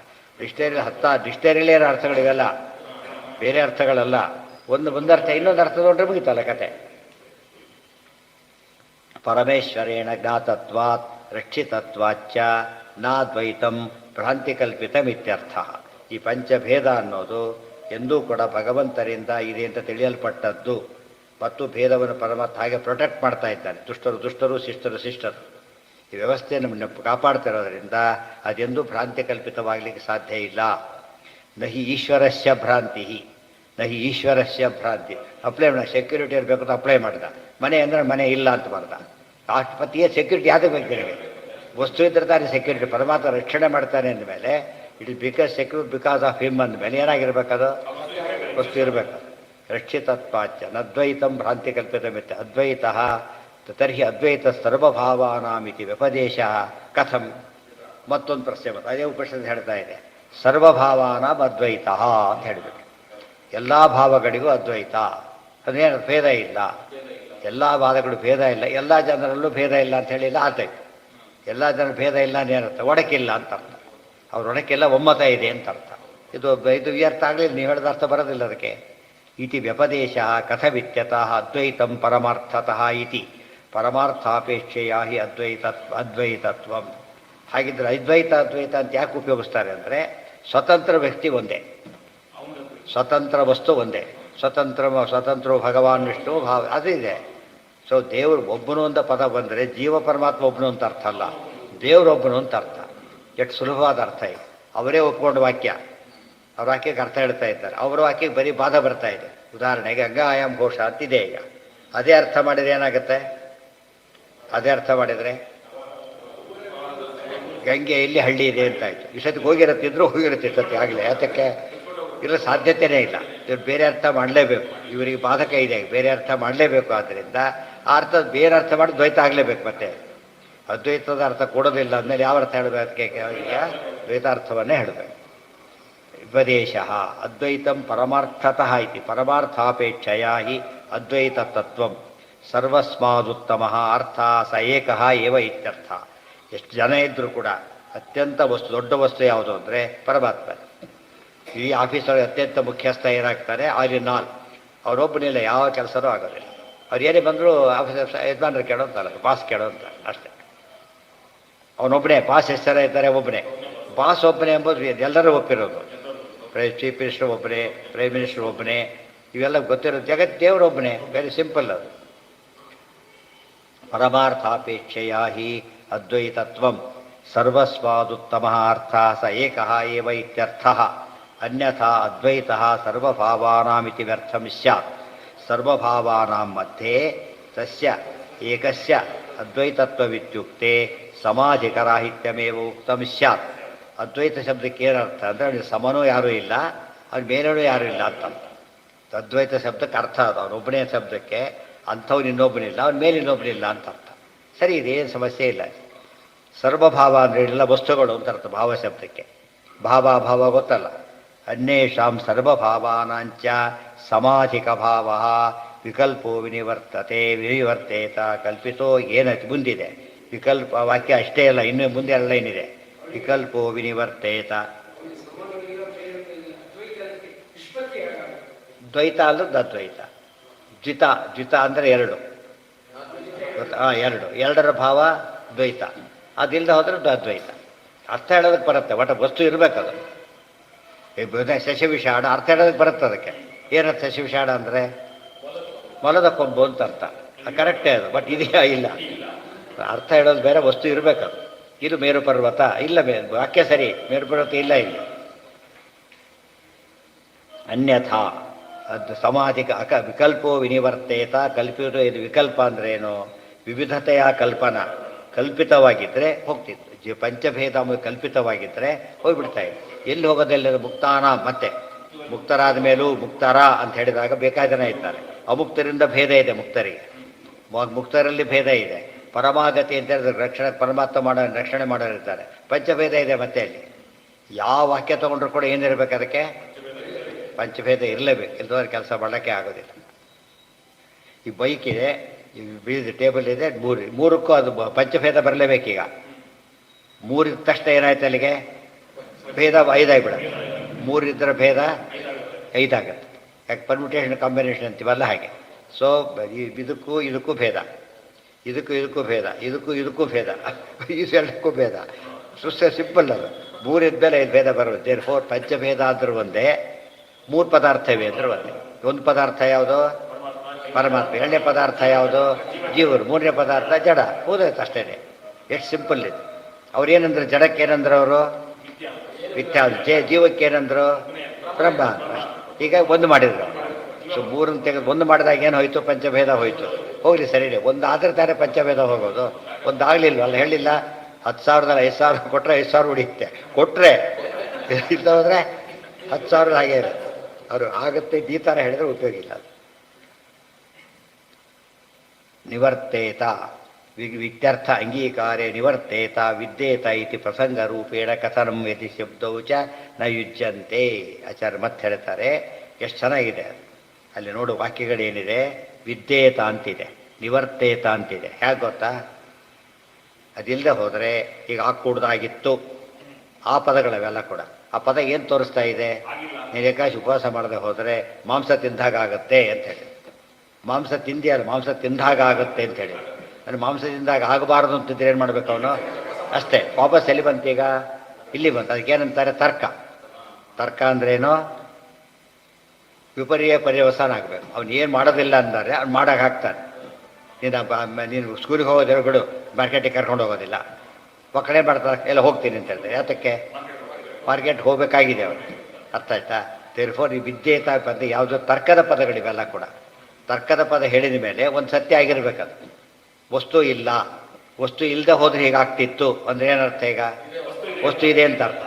ಡಿಕ್ಷನರಿಲೇ ಇರೋ ಅರ್ಥಗಳಿವೆಲ್ಲ, ಬೇರೆ ಅರ್ಥಗಳಲ್ಲ. ಒಂದು ಅರ್ಥ ಇನ್ನೊಂದು ಅರ್ಥ ನೋಡ್ರೆ ಮುಗಿತಲ್ಲ ಕತೆ. ಪರಮೇಶ್ವರೇಣ ಜ್ಞಾತತ್ವಾತ್ ರಕ್ಷಿತತ್ವಾಚ್ಚ ನಾದ್ವೈತಂ ಭ್ರಾಂತಿಕಲ್ಪಿತಮಿತ್ಯರ್ಥ. ಈ ಪಂಚಭೇದ ಅನ್ನೋದು ಎಂದೂ ಕೂಡ ಭಗವಂತರಿಂದ ಇದೆ ಅಂತ ತಿಳಿಯಲ್ಪಟ್ಟದ್ದು. ಮತ್ತು ಭೇದವನ್ನು ಪರಮಾತ್ಮ ಹಾಗೆ ಪ್ರೊಟೆಕ್ಟ್ ಮಾಡ್ತಾ ಇದ್ದಾನೆ. ದುಷ್ಟರು ಶಿಷ್ಟರು ಈ ವ್ಯವಸ್ಥೆಯನ್ನು ಕಾಪಾಡ್ತಿರೋದ್ರಿಂದ ಅದೆಂದೂ ಭ್ರಾಂತಿ ಕಲ್ಪಿತವಾಗಲಿಕ್ಕೆ ಸಾಧ್ಯ ಇಲ್ಲ. ನಹಿ ಈಶ್ವರಸ್ಯ ಭ್ರಾಂತಿ, ಅಪ್ಲೈ ಮಾಡ. ಸೆಕ್ಯೂರಿಟಿ ಇರಬೇಕು ಅಂತ ಅಪ್ಲೈ ಮಾಡಿದ. ಮನೆ ಅಂದರೆ ಮನೆ ಇಲ್ಲ ಅಂತ ಬರ್ದ. ರಾಷ್ಟ್ರಪತಿಯೇ ಸೆಕ್ಯೂರಿಟಿ ಯಾವ್ದು ಬೇಕು ನಿನಗೆ? ವಸ್ತು ಇದ್ರೆ ತಾನೇ ಸೆಕ್ಯೂರಿಟಿ. ಪರಮಾತ್ಮ ರಕ್ಷಣೆ ಮಾಡ್ತಾನೆ ಅಂದಮೇಲೆ it is because of him ಅಂದಮೇಲೆ ಏನಾಗಿರ್ಬೇಕದು? ವಸ್ತು ಇರಬೇಕು. ರಕ್ಷಿತತ್ವಾಚ ನದ್ವೈತಂ ಭ್ರಾಂತಿ ಕಲ್ಪಿತಮಿತ್ತೆ ಅದ್ವೈತ ತರ್ಹಿ ಅದ್ವೈತ ಸರ್ವಭಾವಾನಾಮಿತಿ ವ್ಯಪದೇಶ ಕಥಂ. ಮತ್ತೊಂದು ಪ್ರಶ್ನೆ ಬಂತು. ಅದೇ ಉಪನಿಷತ್ ಹೇಳ್ತಾ ಇದೆ, ಸರ್ವಭಾವಾನಾಂ ಅದ್ವೈತ ಅಂತ ಹೇಳಿಬಿಟ್ಟು. ಎಲ್ಲ ಭಾವಗಳಿಗೂ ಅದ್ವೈತ. ಅದೇನು ಭೇದ ಇಲ್ಲ, ಎಲ್ಲ ವಾದಗಳು ಭೇದ ಇಲ್ಲ, ಎಲ್ಲ ಜನರಲ್ಲೂ ಭೇದ ಇಲ್ಲ ಅಂತ ಹೇಳಿಲ್ಲ. ಆತೈತೆ ಎಲ್ಲ ಜನರ ಭೇದ ಇಲ್ಲ ಅನ್ನೇನರ್ಥ? ಒಡಕಿಲ್ಲ ಅಂತ ಅರ್ಥ. ಅವ್ರ ಒಡಕಿಲ್ಲ, ಒಮ್ಮತ ಇದೆ ಅಂತ ಅರ್ಥ. ಇದು ವ್ಯರ್ಥ ಆಗಲಿಲ್ಲ, ನೀವು ಹೇಳಿದ ಅರ್ಥ ಬರೋದಿಲ್ಲ ಅದಕ್ಕೆ. ಇತಿ ವ್ಯಪದೇಶ ಕಥವಿತ್ಯತಃ ಅದ್ವೈತಂ ಪರಮಾರ್ಥತಃ ಇತಿ ಪರಮಾರ್ಥಾಪೇಕ್ಷೆಯ ಹಿ ಅದ್ವೈತತ್ವಂ. ಹಾಗಿದ್ರೆ ಅದ್ವೈತ ಅಂತ ಯಾಕೆ ಉಪಯೋಗಿಸ್ತಾರೆ ಅಂದರೆ, ಸ್ವತಂತ್ರ ವ್ಯಕ್ತಿ ಒಂದೇ, ಸ್ವತಂತ್ರ ವಸ್ತು ಒಂದೇ, ಸ್ವತಂತ್ರ ಭಗವಾನ್ ವಿಷ್ಣು ಭಾವ ಅದು ಇದೆ. ಸೊ ದೇವರು ಒಬ್ಬನು ಅಂತ ಪದ ಬಂದರೆ ಜೀವ ಪರಮಾತ್ಮ ಒಬ್ಬನು ಅಂತ ಅರ್ಥ ಅಲ್ಲ, ದೇವರೊಬ್ಬನು ಅಂತ ಅರ್ಥ. ಎಷ್ಟು ಸುಲಭವಾದ ಅರ್ಥ ಇದೆ. ಅವರೇ ಒಪ್ಕೊಂಡು ವಾಕ್ಯ, ಅವ್ರ ವಾಕ್ಯಕ್ಕೆ ಅರ್ಥ ಹೇಳ್ತಾ ಇದ್ದಾರೆ. ಅವರ ವಾಕ್ಯಕ್ಕೆ ಬರೀ ಬಾಧ ಬರ್ತಾ ಇದೆ. ಉದಾಹರಣೆಗೆ ಗಂಗಾಯಾಮ್ ಘೋಷ ಅಂತಿದೆ. ಈಗ ಅದೇ ಅರ್ಥ ಮಾಡಿದರೆ ಏನಾಗುತ್ತೆ? ಅದೇ ಅರ್ಥ ಮಾಡಿದರೆ ಗಂಗೆ ಎಲ್ಲಿ ಹಳ್ಳಿ ಇದೆ ಅಂತಾಯ್ತು. ಇಷ್ಟೊತ್ತಿಗೆ ಹೋಗಿರುತ್ತಿತ್ತು ಆಗಲೇ. ಅದಕ್ಕೆ ಇರೋ ಸಾಧ್ಯತೆಯೇ ಇಲ್ಲ. ಇವ್ರು ಬೇರೆ ಅರ್ಥ ಮಾಡಲೇಬೇಕು, ಇವರಿಗೆ ಬಾಧಕ ಇದೆ, ಬೇರೆ ಅರ್ಥ ಮಾಡಲೇಬೇಕು. ಆದ್ದರಿಂದ ಆ ಅರ್ಥ ಬೇರೆ ಅರ್ಥ ಮಾಡಿ ದ್ವೈತ ಆಗಲೇಬೇಕು. ಮತ್ತೆ ಅದ್ವೈತದ ಅರ್ಥ ಕೊಡೋದಿಲ್ಲ ಅಂದಮೇಲೆ ಯಾವ ಅರ್ಥ ಹೇಳಬೇಕು? ಅದಕ್ಕೆ ಈಗ ದ್ವೈತಾರ್ಥವನ್ನೇ ಹೇಳಬೇಕು. ಉಪದೇಶ ಅದ್ವೈತಂ ಪರಮಾರ್ಥತಃ ಇತಿ ಪರಮಾರ್ಥಾಪೇಕ್ಷೆಯ ಹಿ ಅದ್ವೈತ ತತ್ವಂ ಸರ್ವಸ್ಮಾದುತ್ತಮ ಅರ್ಥ ಸ ಏಕಃ ಏವ ಇತ್ಯರ್ಥ. ಎಷ್ಟು ಜನ ಇದ್ದರೂ ಕೂಡ ಅತ್ಯಂತ ದೊಡ್ಡ ವಸ್ತು ಯಾವುದು ಅಂದರೆ ಪರಮಾತ್ಮ. ಈ ಆಫೀಸೊಳಗೆ ಅತ್ಯಂತ ಮುಖ್ಯಸ್ಥ ಏನಾಗ್ತಾರೆ? ಆಲ್ ಅವರೊಬ್ಬನಿಲ್ಲ, ಯಾವ ಕೆಲಸನೂ ಆಗೋದಿಲ್ಲ. ಅವ್ರು ಏನೇ ಬಂದರೂ ಆಫೀಸರ್ ಯಜಮಾನ್ರು ಕೇಳೋಂತಲ್ಲ, ಬಾಸ್ ಕೇಳೋಂತ ಅಷ್ಟೇ. ಅವನೊಬ್ಬನೇ ಬಾಸ್. ಎಷ್ಟು ಜನ ಇದ್ದಾರೆ? ಒಬ್ಬನೇ ಬಾಸ್. ಒಬ್ಬನೇ ಎಂಬುದು ಎಲ್ಲರೂ ಒಪ್ಪಿರೋದು. ಚೀಫ್ ಮಿನಿಸ್ಟರ್ ಒಬ್ಬನೇ, ಪ್ರೈಮ್ ಮಿನಿಸ್ಟರ್ ಒಬ್ಬನೇ, ಇವೆಲ್ಲ ಗೊತ್ತಿರೋದು. ದೇವರೊಬ್ಬನೇ. ವೆರಿ ಸಿಂಪಲ್ ಅದು. ಪರಮಾರ್ಥಾಪೇಕ್ಷೆಯ ಹಿ ಅದ್ವೈತತ್ವಂ ಸರ್ವಸ್ವಾದುತ್ತಮ ಅರ್ಥ ಸ ಏಕಃ ಏವ ಇತ್ಯರ್ಥಃ. ಅನ್ಯಥಾ ಅದ್ವೈತಃ ಸರ್ವಭಾವಾನಾಮಿತಿ ವ್ಯರ್ಥಂ ಸ್ಯಾತ್. ಸರ್ವಭಾವಾನಾಂ ಮಧ್ಯೆ ತಸ್ಯ ಏಕಸ್ಯ ಅದ್ವೈತತ್ವವಿತ್ಯುಕ್ತೆ ಸಮಾಧಿಕರಾಹಿತ್ಯಮೇವ ಉಕ್ತಂ ಸ್ಯಾತ್. ಅದ್ವೈತ ಶಬ್ದಕ್ಕೆ ಏನರ್ಥ ಅಂದರೆ ಅವನಿಗೆ ಸಮನೂ ಯಾರೂ ಇಲ್ಲ, ಅವ್ನ ಮೇಲೂ ಯಾರೂ ಇಲ್ಲ ಅಂತ. ಅದ್ವೈತ ಶಬ್ದಕ್ಕೆ ಅರ್ಥ ಅದು. ಅವನೊಬ್ಬನೇ ಶಬ್ದಕ್ಕೆ ಅಂಥವ್ನು ಇನ್ನೊಬ್ಬನಿಲ್ಲ, ಅವನ ಮೇಲೆ ಇನ್ನೊಬ್ಬನಿಲ್ಲ ಅಂತ ಅರ್ಥ. ಸರಿ, ಇದೇನು ಸಮಸ್ಯೆ ಇಲ್ಲ. ಸರ್ವಭಾವ ಅಂದರೆ ಎಲ್ಲ ವಸ್ತುಗಳು ಅಂತ ಅರ್ಥ ಭಾವ ಶಬ್ದಕ್ಕೆ. ಭಾವ ಗೊತ್ತಲ್ಲ. ಅನ್ಯೇಷಾಂ ಸರ್ವಭಾವಾನಾಂಚ ಸಮಾಧಿಕ ಭಾವ ವಿಕಲ್ಪೋ ವಿನಿವರ್ತೇತ ಕಲ್ಪಿತೋ ಏನತಿ ಮುಂದಿದೆ. ವಿಕಲ್ಪ ವಾಕ್ಯ ಅಷ್ಟೇ ಅಲ್ಲ, ಇನ್ನೂ ಮುಂದೆ ಎಲ್ಲ ಏನಿದೆ? ವಿಕಲ್ಪೋ ವಿನಿವರ್ತೇತ. ದ್ವೈತ ಅಲ್ಲದ್ದು ಅದ್ವೈತ. ದ್ವಿತ ಅಂದರೆ ಎರಡು. ಎರಡರ ಭಾವ ದ್ವೈತ. ಅದಿಲ್ಲದೆ ಹೋದ್ರೆ ಅದ್ವೈತ. ಅರ್ಥ ಹೇಳೋದಕ್ಕೆ ಬರುತ್ತೆ, ಒಟ್ಟು ವಸ್ತು ಇರಬೇಕದು. ಶಶವಿಷಾಡ ಅರ್ಥ ಹೇಳೋದಕ್ಕೆ ಬರುತ್ತೆ. ಅದಕ್ಕೆ ಏನರ್ಥ? ಶಶವಿಷಾಡ ಅಂದರೆ ಮೊಲದ ಕೊಂಬು ಅಂತ ಅರ್ಥ. ಕರೆಕ್ಟೇ ಅದು. ಬಟ್ ಇದೆಯಾ? ಇಲ್ಲ. ಅರ್ಥ ಹೇಳೋದು ಬೇರೆ, ವಸ್ತು ಇರಬೇಕದು. ಇದು ಮೇರು ಪರ್ವತ ಇಲ್ಲ, ವಾಕ್ಯ ಸರಿ, ಮೇರು ಪರ್ವತ ಇಲ್ಲ ಇಲ್ಲಿ. ಅನ್ಯಥಾ ಅದು ಸಮಾಧಿಕ ವಿಕಲ್ಪೋ ವಿನಿವರ್ತೇತ. ಕಲ್ಪಿತ. ಇದು ವಿಕಲ್ಪ ಅಂದರೆ ಏನು? ವಿವಿಧತೆಯ ಕಲ್ಪನಾ. ಕಲ್ಪಿತವಾಗಿದ್ದರೆ ಹೋಗ್ತಿತ್ತು. ಪಂಚಭೇದ ಕಲ್ಪಿತವಾಗಿದ್ದರೆ ಹೋಗ್ಬಿಡ್ತಾ ಇದೆ. ಎಲ್ಲಿ ಹೋಗೋದೆಲ್ಲ ಮುಕ್ತಾನ. ಮತ್ತೆ ಮುಕ್ತರಾದ ಮೇಲೂ ಮುಕ್ತರ ಅಂತ ಹೇಳಿದಾಗ ಬೇಕಾದ ಜನ ಇದ್ದಾರೆ. ಅಮುಕ್ತರಿಂದ ಭೇದ ಇದೆ ಮುಕ್ತರಿಗೆ. ಮುಕ್ತರಲ್ಲಿ ಭೇದ ಇದೆ. ಪರಮಾಗತಿ ಅಂತ ಹೇಳಿದ್ರೆ ರಕ್ಷಣೆ, ಪರಮಾತ್ಮ ರಕ್ಷಣೆ ಮಾಡೋರಿದ್ದಾರೆ. ಪಂಚಭೇದ ಇದೆ ಮತ್ತೆ ಅಲ್ಲಿ. ಯಾವ ವಾಕ್ಯ ತೊಗೊಂಡ್ರು ಕೂಡ ಏನಿರಬೇಕು ಅದಕ್ಕೆ ಪಂಚಭೇದ ಇರಲೇಬೇಕು, ಇಲ್ದೋದ್ರೆ ಕೆಲಸ ಮಾಡೋಕ್ಕೆ ಆಗೋದಿಲ್ಲ. ಈ ಬೈಕ್ ಇದೆ, ಈ ಬೀಳ್ ಟೇಬಲ್ ಇದೆ, ಮೂರಕ್ಕೂ ಅದು ಪಂಚಭೇದ ಬರಲೇಬೇಕೀಗ. ಮೂರಿದ್ದ ತಕ್ಷಣ ಏನಾಯ್ತು ಅಲ್ಲಿಗೆ ಭೇದ 5 ಆಗಿಬಿಡುತ್ತೆ. ಮೂರಿದ್ದರ ಭೇದ 5 ಆಗುತ್ತೆ. ಯಾಕೆ ಪರ್ಮಿಟೇಷನ್ ಕಾಂಬಿನೇಷನ್ ಅಂತೀವಲ್ಲ ಹಾಗೆ. ಸೊ ಇದಕ್ಕೂ ಇದಕ್ಕೂ ಭೇದ, ಇದಕ್ಕೂ ಭೇದ, ಇದಕ್ಕೂ ಭೇದ, ಇದೆಲ್ಲಕ್ಕೂ ಭೇದ. ಸಿಂಪಲ್ ಅದು. ಮೂರಿದ್ದ ಮೇಲೆ 5 ಭೇದ ಬರೋದು. ದೇರ್ ಫೋರ್ ಪಂಚಭೇದ ಆದರೂ ಒಂದೇ, 3 ಪದಾರ್ಥ ಇವೆ ಅಂದ್ರೆ ಒಂದೇ. ಒಂದು ಪದಾರ್ಥ ಯಾವುದು ಪರಮಾತ್ಮ, 2ನೇ ಪದಾರ್ಥ ಯಾವುದು ಜೀವರು, 3ನೇ ಪದಾರ್ಥ ಜಡ. ಹೋದಾಯ್ತು ಅಷ್ಟೇ. ಎಷ್ಟು ಸಿಂಪಲ್ ಇದು. ಅವ್ರೇನಂದ್ರು ಜಡಕ್ಕೆ ಏನಂದ್ರು ಅವರು ಮಿಥ್ಯಾ, ಜೀವಕ್ಕೇನಂದ್ರು ಬ್ರಹ್ಮ. ಈಗ ಒಂದು ಮಾಡಿದ್ರು. ಸೊ ಮೂರನ್ನು ತೆಗೆದು ಒಂದು ಮಾಡಿದಾಗ ಏನು ಹೋಯ್ತು, ಪಂಚಭೇದ ಹೋಯ್ತು. ಹೋಗ್ಲಿ ಸರಿನೇ, ಒಂದು ಆದರೆ ತಾನೇ ಪಂಚಭೇದ ಹೋಗೋದು. ಒಂದು ಆಗಲಿಲ್ಲ ಅಲ್ಲ, ಹೇಳಿಲ್ಲ 10,000ದಲ್ಲಿ 5,000 ಕೊಟ್ಟರೆ 5,000 ಉಳಿಯುತ್ತೆ, ಕೊಟ್ಟರೆ ಇಲ್ಲ ಹೋದರೆ 10,000 ಹಾಗೆ ಇರುತ್ತೆ. ಅವರು ಆಗುತ್ತೆ ಈ ಥರ ಹೇಳಿದ್ರೆ ಉಪಯೋಗ ಇಲ್ಲ. ನಿವರ್ತೇತ ವಿತ್ಯರ್ಥ ಅಂಗೀಕಾರೇ ನಿವರ್ತೇತ ವಿದ್ಯೇತ ಇತಿ ಪ್ರಸಂಗ ರೂಪೇಣ ಕಥನಂ ಯತಿ ಶಬ್ದೌ ಚ ನ ಯುಜ್ಯಂತೆ. ಆಚಾರ್ಯ ಮತ್ತೆ ಹೇಳ್ತಾರೆ, ಎಷ್ಟು ಚೆನ್ನಾಗಿದೆ ಅಲ್ಲಿ ನೋಡು. ವಾಕ್ಯಗಳೇನಿದೆ, ವಿದ್ಯೇತ ಅಂತಿದೆ, ನಿವರ್ತೇತ ಅಂತಿದೆ. ಹೇಗೆ ಗೊತ್ತಾ, ಅದಿಲ್ಲದೆ ಹೋದರೆ ಈಗ ಹಾಕೂಡ್ದಾಗಿತ್ತು ಆ ಪದಗಳವೆಲ್ಲ ಕೂಡ. ಆ ಪದ ಏನು ತೋರಿಸ್ತಾ ಇದೆ, ನೀನು ಏಕಾಶಿ ಉಪವಾಸ ಮಾಡದೆ ಹೋದರೆ ಮಾಂಸ ತಿಂದಾಗ ಆಗುತ್ತೆ ಅಂತ ಹೇಳಿ. ಮಾಂಸ ತಿಂದಿಯಲ್ಲ, ಮಾಂಸ ತಿಂದಾಗ ಆಗುತ್ತೆ ಅಂತ ಹೇಳಿ. ಅಂದರೆ ಮಾಂಸ ತಿಂದಾಗ ಆಗಬಾರ್ದು ಅಂತಿದ್ರೆ ಏನು ಮಾಡಬೇಕು ಅವನು, ಅಷ್ಟೇ. ವಾಪಸ್ ಎಲ್ಲಿ ಬಂತೀಗ, ಇಲ್ಲಿ ಬಂತು. ಅದಕ್ಕೇನಂತಾರೆ ತರ್ಕ. ತರ್ಕ ಅಂದ್ರೇನು, ವಿಪರ್ಯ ಪರ್ಯವಸಾನ ಆಗಬೇಕು. ಅವ್ನು ಏನು ಮಾಡೋದಿಲ್ಲ ಅಂದರೆ ಅವ್ನು ಮಾಡೋಕೆ ಹಾಕ್ತಾನೆ. ನೀನು ಸ್ಕೂಲಿಗೆ ಹೋಗೋದಿಲ್ಲ ಬಿಡು, ಮಾರ್ಕೆಟಿಗೆ ಕರ್ಕೊಂಡು ಹೋಗೋದಿಲ್ಲ. ಮಕ್ಕಳೇ ಮಾಡ್ತಾರೆ, ಎಲ್ಲ ಹೋಗ್ತೀನಿ ಅಂತ ಹೇಳ್ತಾರೆ. ಯಾತಕ್ಕೆ, ಮಾರ್ಕೆಟ್ ಹೋಗಬೇಕಾಗಿದೆ ಅವರು. ಅರ್ಥ ಆಯ್ತಾ. ದೇರ್ಫೋರ್ ಈ ವಿದ್ಯೇತ ಪದ ಯಾವುದೋ ತರ್ಕದ ಪದಗಳಿವೆಲ್ಲ ಕೂಡ. ತರ್ಕದ ಪದ ಹೇಳಿದ ಮೇಲೆ ಒಂದು ಸತ್ಯ ಆಗಿರ್ಬೇಕದು. ವಸ್ತು ಇಲ್ಲ, ವಸ್ತು ಇಲ್ಲದೆ ಹೋದ್ರೆ ಹೀಗಾಗ್ತಿತ್ತು ಅಂದರೆ ಏನರ್ಥ, ಈಗ ವಸ್ತು ಇದೆ ಅಂತ ಅರ್ಥ.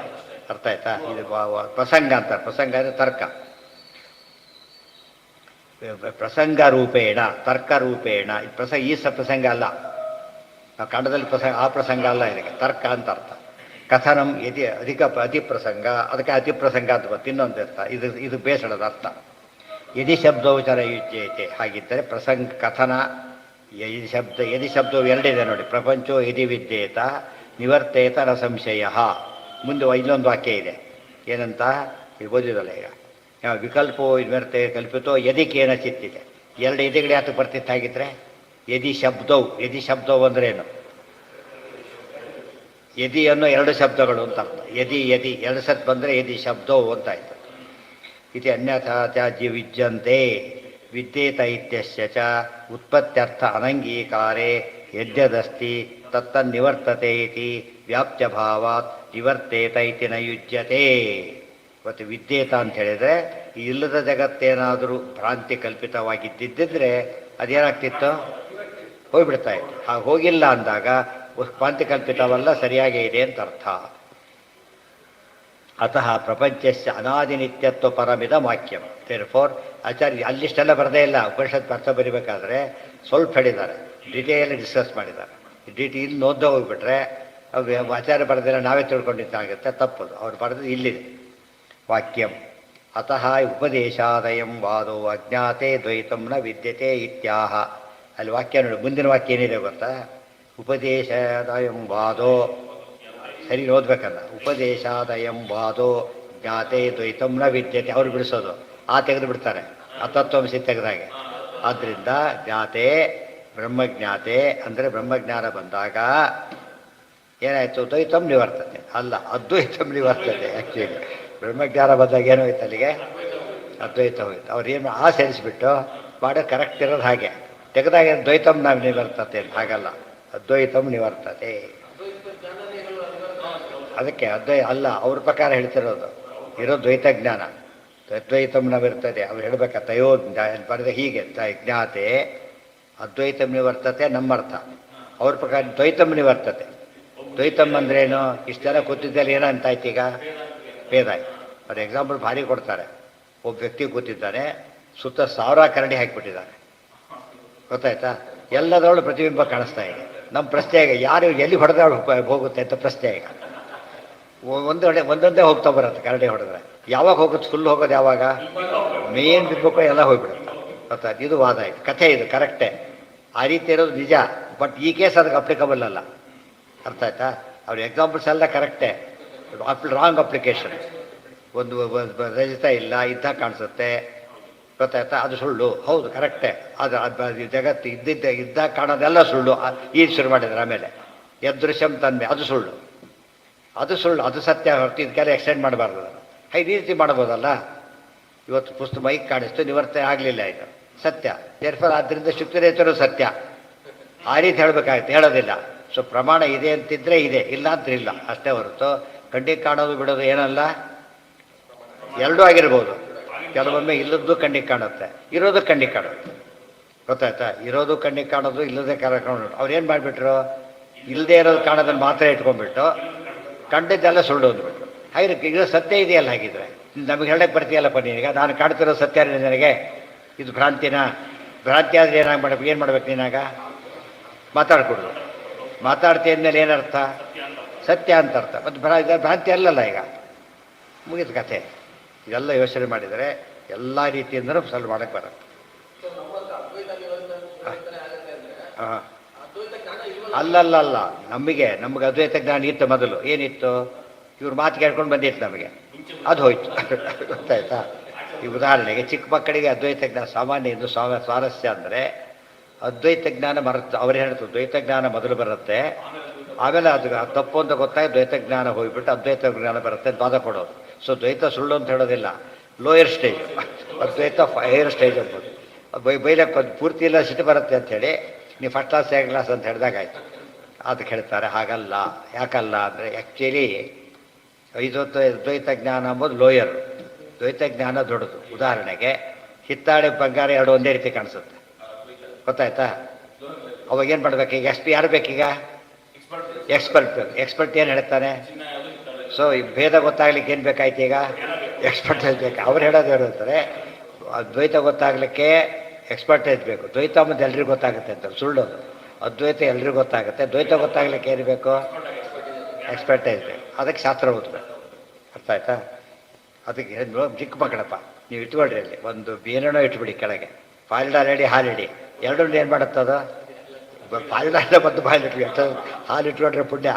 ಅರ್ಥ ಆಯ್ತಾ. ಇದು ಪ್ರಸಂಗ ಅಂತಾರೆ. ಪ್ರಸಂಗ ಅಂದರೆ ತರ್ಕ. ಪ್ರಸಂಗ ರೂಪೇಣ, ತರ್ಕ ರೂಪೇಣ. ಈ ಪ್ರಸಂಗ ಅಲ್ಲ, ನಾವು ಕನ್ನಡದಲ್ಲಿ ಪ್ರಸಂಗ, ಆ ಪ್ರಸಂಗ ಅಲ್ಲ. ಇದಕ್ಕೆ ತರ್ಕ ಅಂತ ಅರ್ಥ. ಕಥನಂ ಯದಿ ಅತಿ ಪ್ರಸಂಗ, ಅದಕ್ಕೆ ಅತಿ ಪ್ರಸಂಗ ಅಂತ ಬರುತ್ತೆ. ಇನ್ನೊಂದು ಅರ್ಥ ಇದು ಬೇಸಳದ ಅರ್ಥ. ಯದಿ ಶಬ್ದೋಚರ ಯುಜ್ಯತೆ. ಹಾಗಿದ್ದರೆ ಪ್ರಸಂಗ ಕಥನ ಯದಿ ಶಬ್ದವು ಎರಡಿದೆ ನೋಡಿ. ಪ್ರಪಂಚೋ ಯದಿ ವಿದ್ಯೇತ ನಿವರ್ತೇತ ನ ಸಂಶಯ. ಮುಂದೆ ಇನ್ನೊಂದು ವಾಕ್ಯ ಇದೆ, ಏನಂತ ಓದಿದಲ್ಲ ಈಗ. ವಿಕಲ್ಪೋ ನಿವರ್ತೆ ಕಲ್ಪಿತೋ ಯದಿಕೇನ ಚಿತ್ತಿದೆ. 2 ಯದಿಗಳು ಯಾತಕ್ಕೆ ಬರ್ತಿತ್ತಾಗಿದ್ರೆ, ಯದಿ ಶಬ್ದವು. ಯದಿ ಶಬ್ದವು ಅಂದ್ರೇನು, ಯದಿ ಅನ್ನೋ 2 ಶಬ್ದಗಳು ಅಂತ ಅರ್ಥ. ಯದಿ 2 ಸತ್ ಬಂದರೆ ಯದಿ ಶಬ್ದವು ಅಂತಾಯ್ತು. ಇದು ಅನ್ಯಥಾ ತ್ಯಾಜ್ಯ ವಿಜ್ಯಂತೆ ವಿದ್ಯೇತ ಇತ್ಯಸ್ಯ ಚ ಉತ್ಪತ್ತ್ಯರ್ಥ ಅನಂಗೀಕಾರೇ ಯದ್ಯದಸ್ತಿ ತತ್ತನ್ನಿವರ್ತತೆ ಇತಿ ವ್ಯಾಪ್ತ್ಯಭಾವಾತ್ ನಿವರ್ತೇತ ಇತಿ ನ ಯುಜ್ಯತೆ. ಇವತ್ತು ವಿದ್ಯೇತ ಅಂತ ಹೇಳಿದರೆ ಈ ಇಲ್ಲದ ಜಗತ್ತೇನಾದರೂ ಭ್ರಾಂತಿ ಕಲ್ಪಿತವಾಗಿದ್ದಿದ್ದರೆ ಅದೇನಾಗ್ತಿತ್ತು, ಹೋಗಿಬಿಡ್ತಾ ಇತ್ತು. ಹಾಗೆ ಹೋಗಿಲ್ಲ ಅಂದಾಗ ಭ್ರಾಂತಿ ಕಲ್ಪಿತವಲ್ಲ, ಸರಿಯಾಗೇ ಇದೆ ಅಂತ ಅರ್ಥ. ಅತಃ ಪ್ರಪಂಚಸ್ಯ ಅನಾದಿನಿತ್ಯತ್ವ ಪರಮಿದ ವಾಕ್ಯಂ. ದೇರ್ಫೋರ್ ಆಚಾರ್ಯ ಅಲ್ಲಿಷ್ಟೆಲ್ಲ ಬರದೇ ಇಲ್ಲ. ಉಪನಿಷತ್ ಅರ್ಥ ಬರೀಬೇಕಾದ್ರೆ ಸ್ವಲ್ಪ ಹೇಳಿದ್ದಾರೆ, ಡಿಟೇಲ್ ಡಿಸ್ಕಸ್ ಮಾಡಿದ್ದಾರೆ. ಇಲ್ಲಿ ಓದ್ದ ಹೋಗ್ಬಿಟ್ರೆ ಅದು ಆಚಾರ್ಯ ಬರೆದಿಲ್ಲ, ನಾವೇ ತಿಳ್ಕೊಂಡಿದ್ದಾಗುತ್ತೆ, ತಪ್ಪದು. ಅವ್ರು ಬರೆದು ಇಲ್ಲಿದೆ ವಾಕ್ಯಂ. ಅತಃ ಉಪದೇಶಾದಯಂ ವಾದೋ ಅಜ್ಞಾತೆ ದ್ವೈತಂ ನ ವಿದ್ಯತೆ ಇತ್ಯಾಹ. ಅಲ್ಲಿ ವಾಕ್ಯ ನೋಡಿ, ಮುಂದಿನ ವಾಕ್ಯ ಏನಿದೆ ಗೊತ್ತಾ, ಉಪದೇಶಾದಯಂ ವಾದೋ, ಸರಿ ಓದ್ಬೇಕಲ್ಲ. ಉಪದೇಶಾದಯಂ ವಾದೋ ಜ್ಞಾತೆ ದ್ವೈತಂ ನ ವಿದ್ಯತೆ. ಅವ್ರು ಬಿಡಿಸೋದು ಆ ತೆಗೆದು ಬಿಡ್ತಾರೆ, ಅತತ್ವಂಸಿ ತೆಗೆದಾಗೆ. ಆದ್ದರಿಂದ ಜ್ಞಾತೆ ಬ್ರಹ್ಮಜ್ಞಾತೆ ಅಂದರೆ ಬ್ರಹ್ಮಜ್ಞಾನ ಬಂದಾಗ ಏನಾಯಿತು, ದ್ವೈತಂ ನಿವರ್ತತೆ ಅಲ್ಲ, ಅದ್ವೈತಂ ನಿವರ್ತತೆ. ಆ್ಯಕ್ಚುಲಿ ಬ್ರಹ್ಮಜ್ಞಾನ ಬಂದಾಗ ಏನೋ ಹೋಯ್ತು ಅಲ್ಲಿಗೆ, ಅದ್ವೈತ ಹೋಯ್ತು. ಅವ್ರೇನು ಆ ಸೇರಿಸ್ಬಿಟ್ಟು ಮಾಡೋ ಕರೆಕ್ಟ್ ಇರೋದು ಹಾಗೆ. ತೆಗೆದಾಗ ದ್ವೈತಂ ನಾವು ನಿವರ್ತತೆ ಅಂತ, ಹಾಗಲ್ಲ, ಅದ್ವೈತಂ ನಿವರ್ತತೆ. ಅದಕ್ಕೆ ಅಲ್ಲ, ಅವ್ರ ಪ್ರಕಾರ ಹೇಳ್ತಿರೋದು ಇರೋ ದ್ವೈತ ಜ್ಞಾನ. ಅದ್ವೈತಂ ನಿವರ್ತತೆ ಅವ್ರು ಹೇಳ್ಬೇಕ. ತಯೋ ಬರೆದ ಹೀಗೆ ಜ್ಞಾತೆ ಅದ್ವೈತಂ ನಿವರ್ತತೆ ನಮ್ಮರ್ಥ. ಅವ್ರ ಪ್ರಕಾರ ದ್ವೈತಂ ನಿವರ್ತತೆ. ದ್ವೈತಂ ಅಂದ್ರೇನು, ಇಷ್ಟು ಜನ ಕೂತಿದ್ದಲ್ಲಿ ಏನೋ ಅಂತಾಯ್ತು, ಈಗ ಭೇದ ಆಯ್ತು. ಅವ್ರ ಎಕ್ಸಾಂಪಲ್ ಭಾರಿ ಕೊಡ್ತಾರೆ. ಒಬ್ಬ ವ್ಯಕ್ತಿ ಕೂತಿದ್ದಾನೆ, ಸುತ್ತ 1000 ಕರಡಿ ಹಾಕಿಬಿಟ್ಟಿದ್ದಾರೆ, ಗೊತ್ತಾಯ್ತಾ. ಎಲ್ಲದರಲ್ಲೂ ಪ್ರತಿಬಿಂಬ ಕಾಣಿಸ್ತಾ ಇದೆ. ನಮ್ಮ ಪ್ರಶ್ನೆ ಈಗ ಯಾರು ಎಲ್ಲಿ ಹೊಡೆದ ಹೋಗುತ್ತೆ ಅಂತ ಪ್ರಶ್ನೆ ಈಗ. ಒಂದೊಂದೇ ಹೋಗ್ತಾ ಬರುತ್ತೆ ಕರಡಿ ಹೊಡೆದ್ರೆ. ಯಾವಾಗ ಹೋಗುತ್ತೆ? ಫುಲ್ ಹೋಗೋದು ಯಾವಾಗ? ಮೇನ್ ಬಿಡ್ಬೇಕು ಎಲ್ಲ ಹೋಗ್ಬಿಡುತ್ತೆ. ಗೊತ್ತಾಯ್ತು? ಇದು ವಾದ, ಇದು ಕಥೆ, ಇದು ಕರೆಕ್ಟೇ. ಆ ರೀತಿ ಇರೋದು ನಿಜ. ಬಟ್ ಈ ಕೇಸ್ ಅದಕ್ಕೆ ಅಪ್ಲಿಕಬಲ್ ಅಲ್ಲ. ಅರ್ಥ ಆಯ್ತಾ? ಅವ್ರ ಎಕ್ಸಾಂಪಲ್ಸ್ ಎಲ್ಲ ಕರೆಕ್ಟೇ, ರಾಂಗ್ ಅಪ್ಲಿಕೇಶನ್. ಒಂದು ರಜಿತ ಇಲ್ಲ ಇದ್ದ ಕಾಣಿಸುತ್ತೆ, ಗೊತ್ತಾಯ್ತಾ? ಅದು ಸುಳ್ಳು. ಹೌದು, ಕರೆಕ್ಟೇ. ಅದು ಜಗತ್ತು ಇದ್ದಾಗ ಕಾಣೋದೆಲ್ಲ ಸುಳ್ಳು. ಈಗ ಶುರು ಮಾಡಿದ್ರೆ ಆಮೇಲೆ ಯದೃಶ್ಯಂ ತನ್ಮೆ, ಅದು ಸುಳ್ಳು. ಅದು ಸತ್ಯ ಹೊರತು ಇದಕ್ಕೆಲ್ಲ ಎಕ್ಸ್ಟೆಂಡ್ ಮಾಡಬಾರ್ದು. ಈ ರೀತಿ ಮಾಡ್ಬೋದಲ್ಲ. ಇವತ್ತು ಪುಸ್ತಕ ಮೈಕ್ ಕಾಣಿಸ್ತು, ನಿವರ್ತನೆ ಆಗಲಿಲ್ಲ, ಇದು ಸತ್ಯ. ದೇರ್ಫಲ್ ಆದ್ದರಿಂದ ಶುಕ್ತಿರೇತರು ಸತ್ಯ. ಆ ರೀತಿ ಹೇಳಬೇಕಾಗುತ್ತೆ, ಹೇಳೋದಿಲ್ಲ. ಸೊ ಪ್ರಮಾಣ ಇದೆ ಅಂತಿದ್ರೆ ಇದೆ, ಇಲ್ಲ ಅಂತ ಇಲ್ಲ ಅಷ್ಟೇ ಹೊರತು ಕಣ್ಣಿಗೆ ಕಾಣೋದು ಬಿಡೋದು ಏನಲ್ಲ, ಎರಡೂ ಆಗಿರ್ಬೋದು. ಕೆಲವೊಮ್ಮೆ ಇಲ್ಲದ್ದು ಕಣ್ಣಿಗೆ ಕಾಣುತ್ತೆ, ಇರೋದು ಕಣ್ಣಿಗೆ ಕಾಣುತ್ತೆ. ಗೊತ್ತಾಯ್ತಾ? ಇರೋದು ಕಣ್ಣಿಗೆ ಕಾಣೋದು, ಇಲ್ಲದೇ ಕಾಣೋದು. ಅವ್ರು ಏನು ಮಾಡಿಬಿಟ್ರು? ಇಲ್ಲದೇ ಇರೋದು ಕಾಣೋದನ್ನು ಮಾತ್ರ ಇಟ್ಕೊಂಡ್ಬಿಟ್ಟು ಕಂಡಿದ್ದೆಲ್ಲ ಸುಳ್ಳು ಅಂದ್ಬಿಟ್ರು. ಹಾಗೆ ಈಗ ಸತ್ಯ ಇದೆಯಲ್ಲ. ಹಾಗಿದ್ರೆ ನಮಗೆ ಹೇಳಕ್ಕೆ ಬರ್ತೀಯಲ್ಲಪ್ಪ ನೀನೀಗ, ನಾನು ಕಾಣ್ತಿರೋ ಸತ್ಯ ನನಗೆ ಇದು ಭ್ರಾಂತಿನ? ಭ್ರಾಂತಿ ಆದರೆ ಏನು ಮಾಡ್ಬೇಕು ನೀನಾಗ? ಮಾತಾಡ್ಕೊಡೋದು. ಮಾತಾಡ್ತೀಯ ಅಂದಮೇಲೆ ಏನರ್ಥ? ಸತ್ಯ ಅಂತ ಅರ್ಥ. ಮತ್ತು ಭ್ರಾಂತಿ ಅಲ್ಲಲ್ಲ. ಈಗ ಮುಗಿದ ಕಥೆ. ಇದೆಲ್ಲ ಯೋಚನೆ ಮಾಡಿದರೆ ಎಲ್ಲ ರೀತಿಯಿಂದಲೂ ಸಾಲ್ವ್ ಮಾಡಕ್ಕೆ ಬರುತ್ತೆ. ಅಲ್ಲಲ್ಲ, ನಮಗೆ ಅದ್ವೈತ ಜ್ಞಾನ ಇತ್ತು ಮೊದಲು. ಏನಿತ್ತು? ಇವ್ರ ಮಾತು ಕೇಳ್ಕೊಂಡು ಬಂದಿತ್ತು ನಮಗೆ, ಅದು ಹೋಯ್ತು. ಗೊತ್ತಾಯ್ತಾ? ಈ ಉದಾಹರಣೆಗೆ ಚಿಕ್ಕ ಮಕ್ಕಳಿಗೆ ಅದ್ವೈತ ಜ್ಞಾನ ಸಾಮಾನ್ಯ ಇದು ಸ್ವಾರಸ್ಯ ಅಂದರೆ, ಅದ್ವೈತ ಜ್ಞಾನ ಮರೆತು ಅವ್ರು ಹೇಳ್ತು ದ್ವೈತ ಜ್ಞಾನ ಮೊದಲು ಬರುತ್ತೆ, ಆಮೇಲೆ ಅದು ತಪ್ಪು ಅಂತ ಗೊತ್ತಾಗಿ ದ್ವೈತ ಜ್ಞಾನ ಹೋಗ್ಬಿಟ್ಟು ಅದ್ವೈತ ಜ್ಞಾನ ಬರುತ್ತೆ ಅಂತ ವಾದ ಕೊಡೋದು. ಸೊ ದ್ವೈತ ಸುಳ್ಳು ಅಂತ ಹೇಳೋದಿಲ್ಲ, ಲೋಯರ್ ಸ್ಟೇಜ್. ಅದ್ವೈತ ಹೈಯರ್ ಸ್ಟೇಜ್ ಅಂಬೋದು. ಬೈಲಕ್ಕೆ ಪೂರ್ತಿ ಇಲ್ಲ ಸಿಟ್ಟು ಬರುತ್ತೆ ಅಂಥೇಳಿ ನೀವು ಫಸ್ಟ್ ಕ್ಲಾಸ್ ಸೆಕೆಂಡ್ ಕ್ಲಾಸ್ ಅಂತ ಹೇಳಿದಾಗಾಯ್ತು. ಅದಕ್ಕೆ ಹೇಳ್ತಾರೆ ಹಾಗಲ್ಲ. ಯಾಕಲ್ಲ ಅಂದರೆ ಆ್ಯಕ್ಚುಲಿ ದ್ವೈತ ಜ್ಞಾನ ಅಂಬೋದು ಲೋಯರ್, ದ್ವೈತ ಜ್ಞಾನ ದೊಡ್ಡದು. ಉದಾಹರಣೆಗೆ ಹಿತ್ತಾಳೆ ಬಂಗಾರ ಎರಡು ಒಂದೇ ರೀತಿ ಕಾಣಿಸುತ್ತೆ, ಗೊತ್ತಾಯ್ತಾ? ಅವಾಗ ಏನು ಮಾಡ್ಬೇಕು? ಈಗ ಯಾರು ಬೇಕೀಗ? ಎಕ್ಸ್ಪರ್ಟ್ ಏನು ಹೇಳ್ತಾನೆ? ಸೊ ಈ ಭೇದ ಗೊತ್ತಾಗ್ಲಿಕ್ಕೆ ಏನು ಬೇಕಾಯ್ತು? ಈಗ ಎಕ್ಸ್ಪರ್ಟೈಸ್ ಬೇಕು. ಅವ್ರು ಹೇಳೋದು ಹೇಳ್ತಾರೆ ಅದ್ವೈತ ಗೊತ್ತಾಗಲಿಕ್ಕೆ ಎಕ್ಸ್ಪರ್ಟೈಸ್ ಬೇಕು. ದ್ವೈತ ಮತ್ತು ಎಲ್ರಿಗೂ ಗೊತ್ತಾಗುತ್ತೆ ಅಂತ ಸುಳ್ಳು. ಅದ್ವೈತ ಎಲ್ರಿಗೂ ಗೊತ್ತಾಗುತ್ತೆ, ದ್ವೈತ ಗೊತ್ತಾಗ್ಲಿಕ್ಕೆ ಏನು ಬೇಕು? ಎಕ್ಸ್ಪರ್ಟೈಸ್ ಬೇಕು. ಅದಕ್ಕೆ ಶಾಸ್ತ್ರ ಓದಬೇಕು. ಅರ್ಥ ಆಯ್ತಾ? ಅದಕ್ಕೆ ಚಿಕ್ಕ ಮಕ್ಕಳಪ್ಪ ನೀವು ಇಟ್ಕೊಳ್ರಿ, ಅಲ್ಲಿ ಒಂದು ಏನೇನೋ ಇಟ್ಬಿಡಿ ಕೆಳಗೆ, ಪಾಲಿಡ ರೆಡಿ ಹಾಲಿಡಿ, ಎರಡೂ ಏನು ಮಾಡುತ್ತದು? ಪಾಲಿಡ ಮತ್ತು ಬಾಯಿಲಿಟ್ವಿ ಎಷ್ಟು ಹಾಲು ಇಟ್ಕೊಂಡ್ರೆ ಪುಣ್ಯ.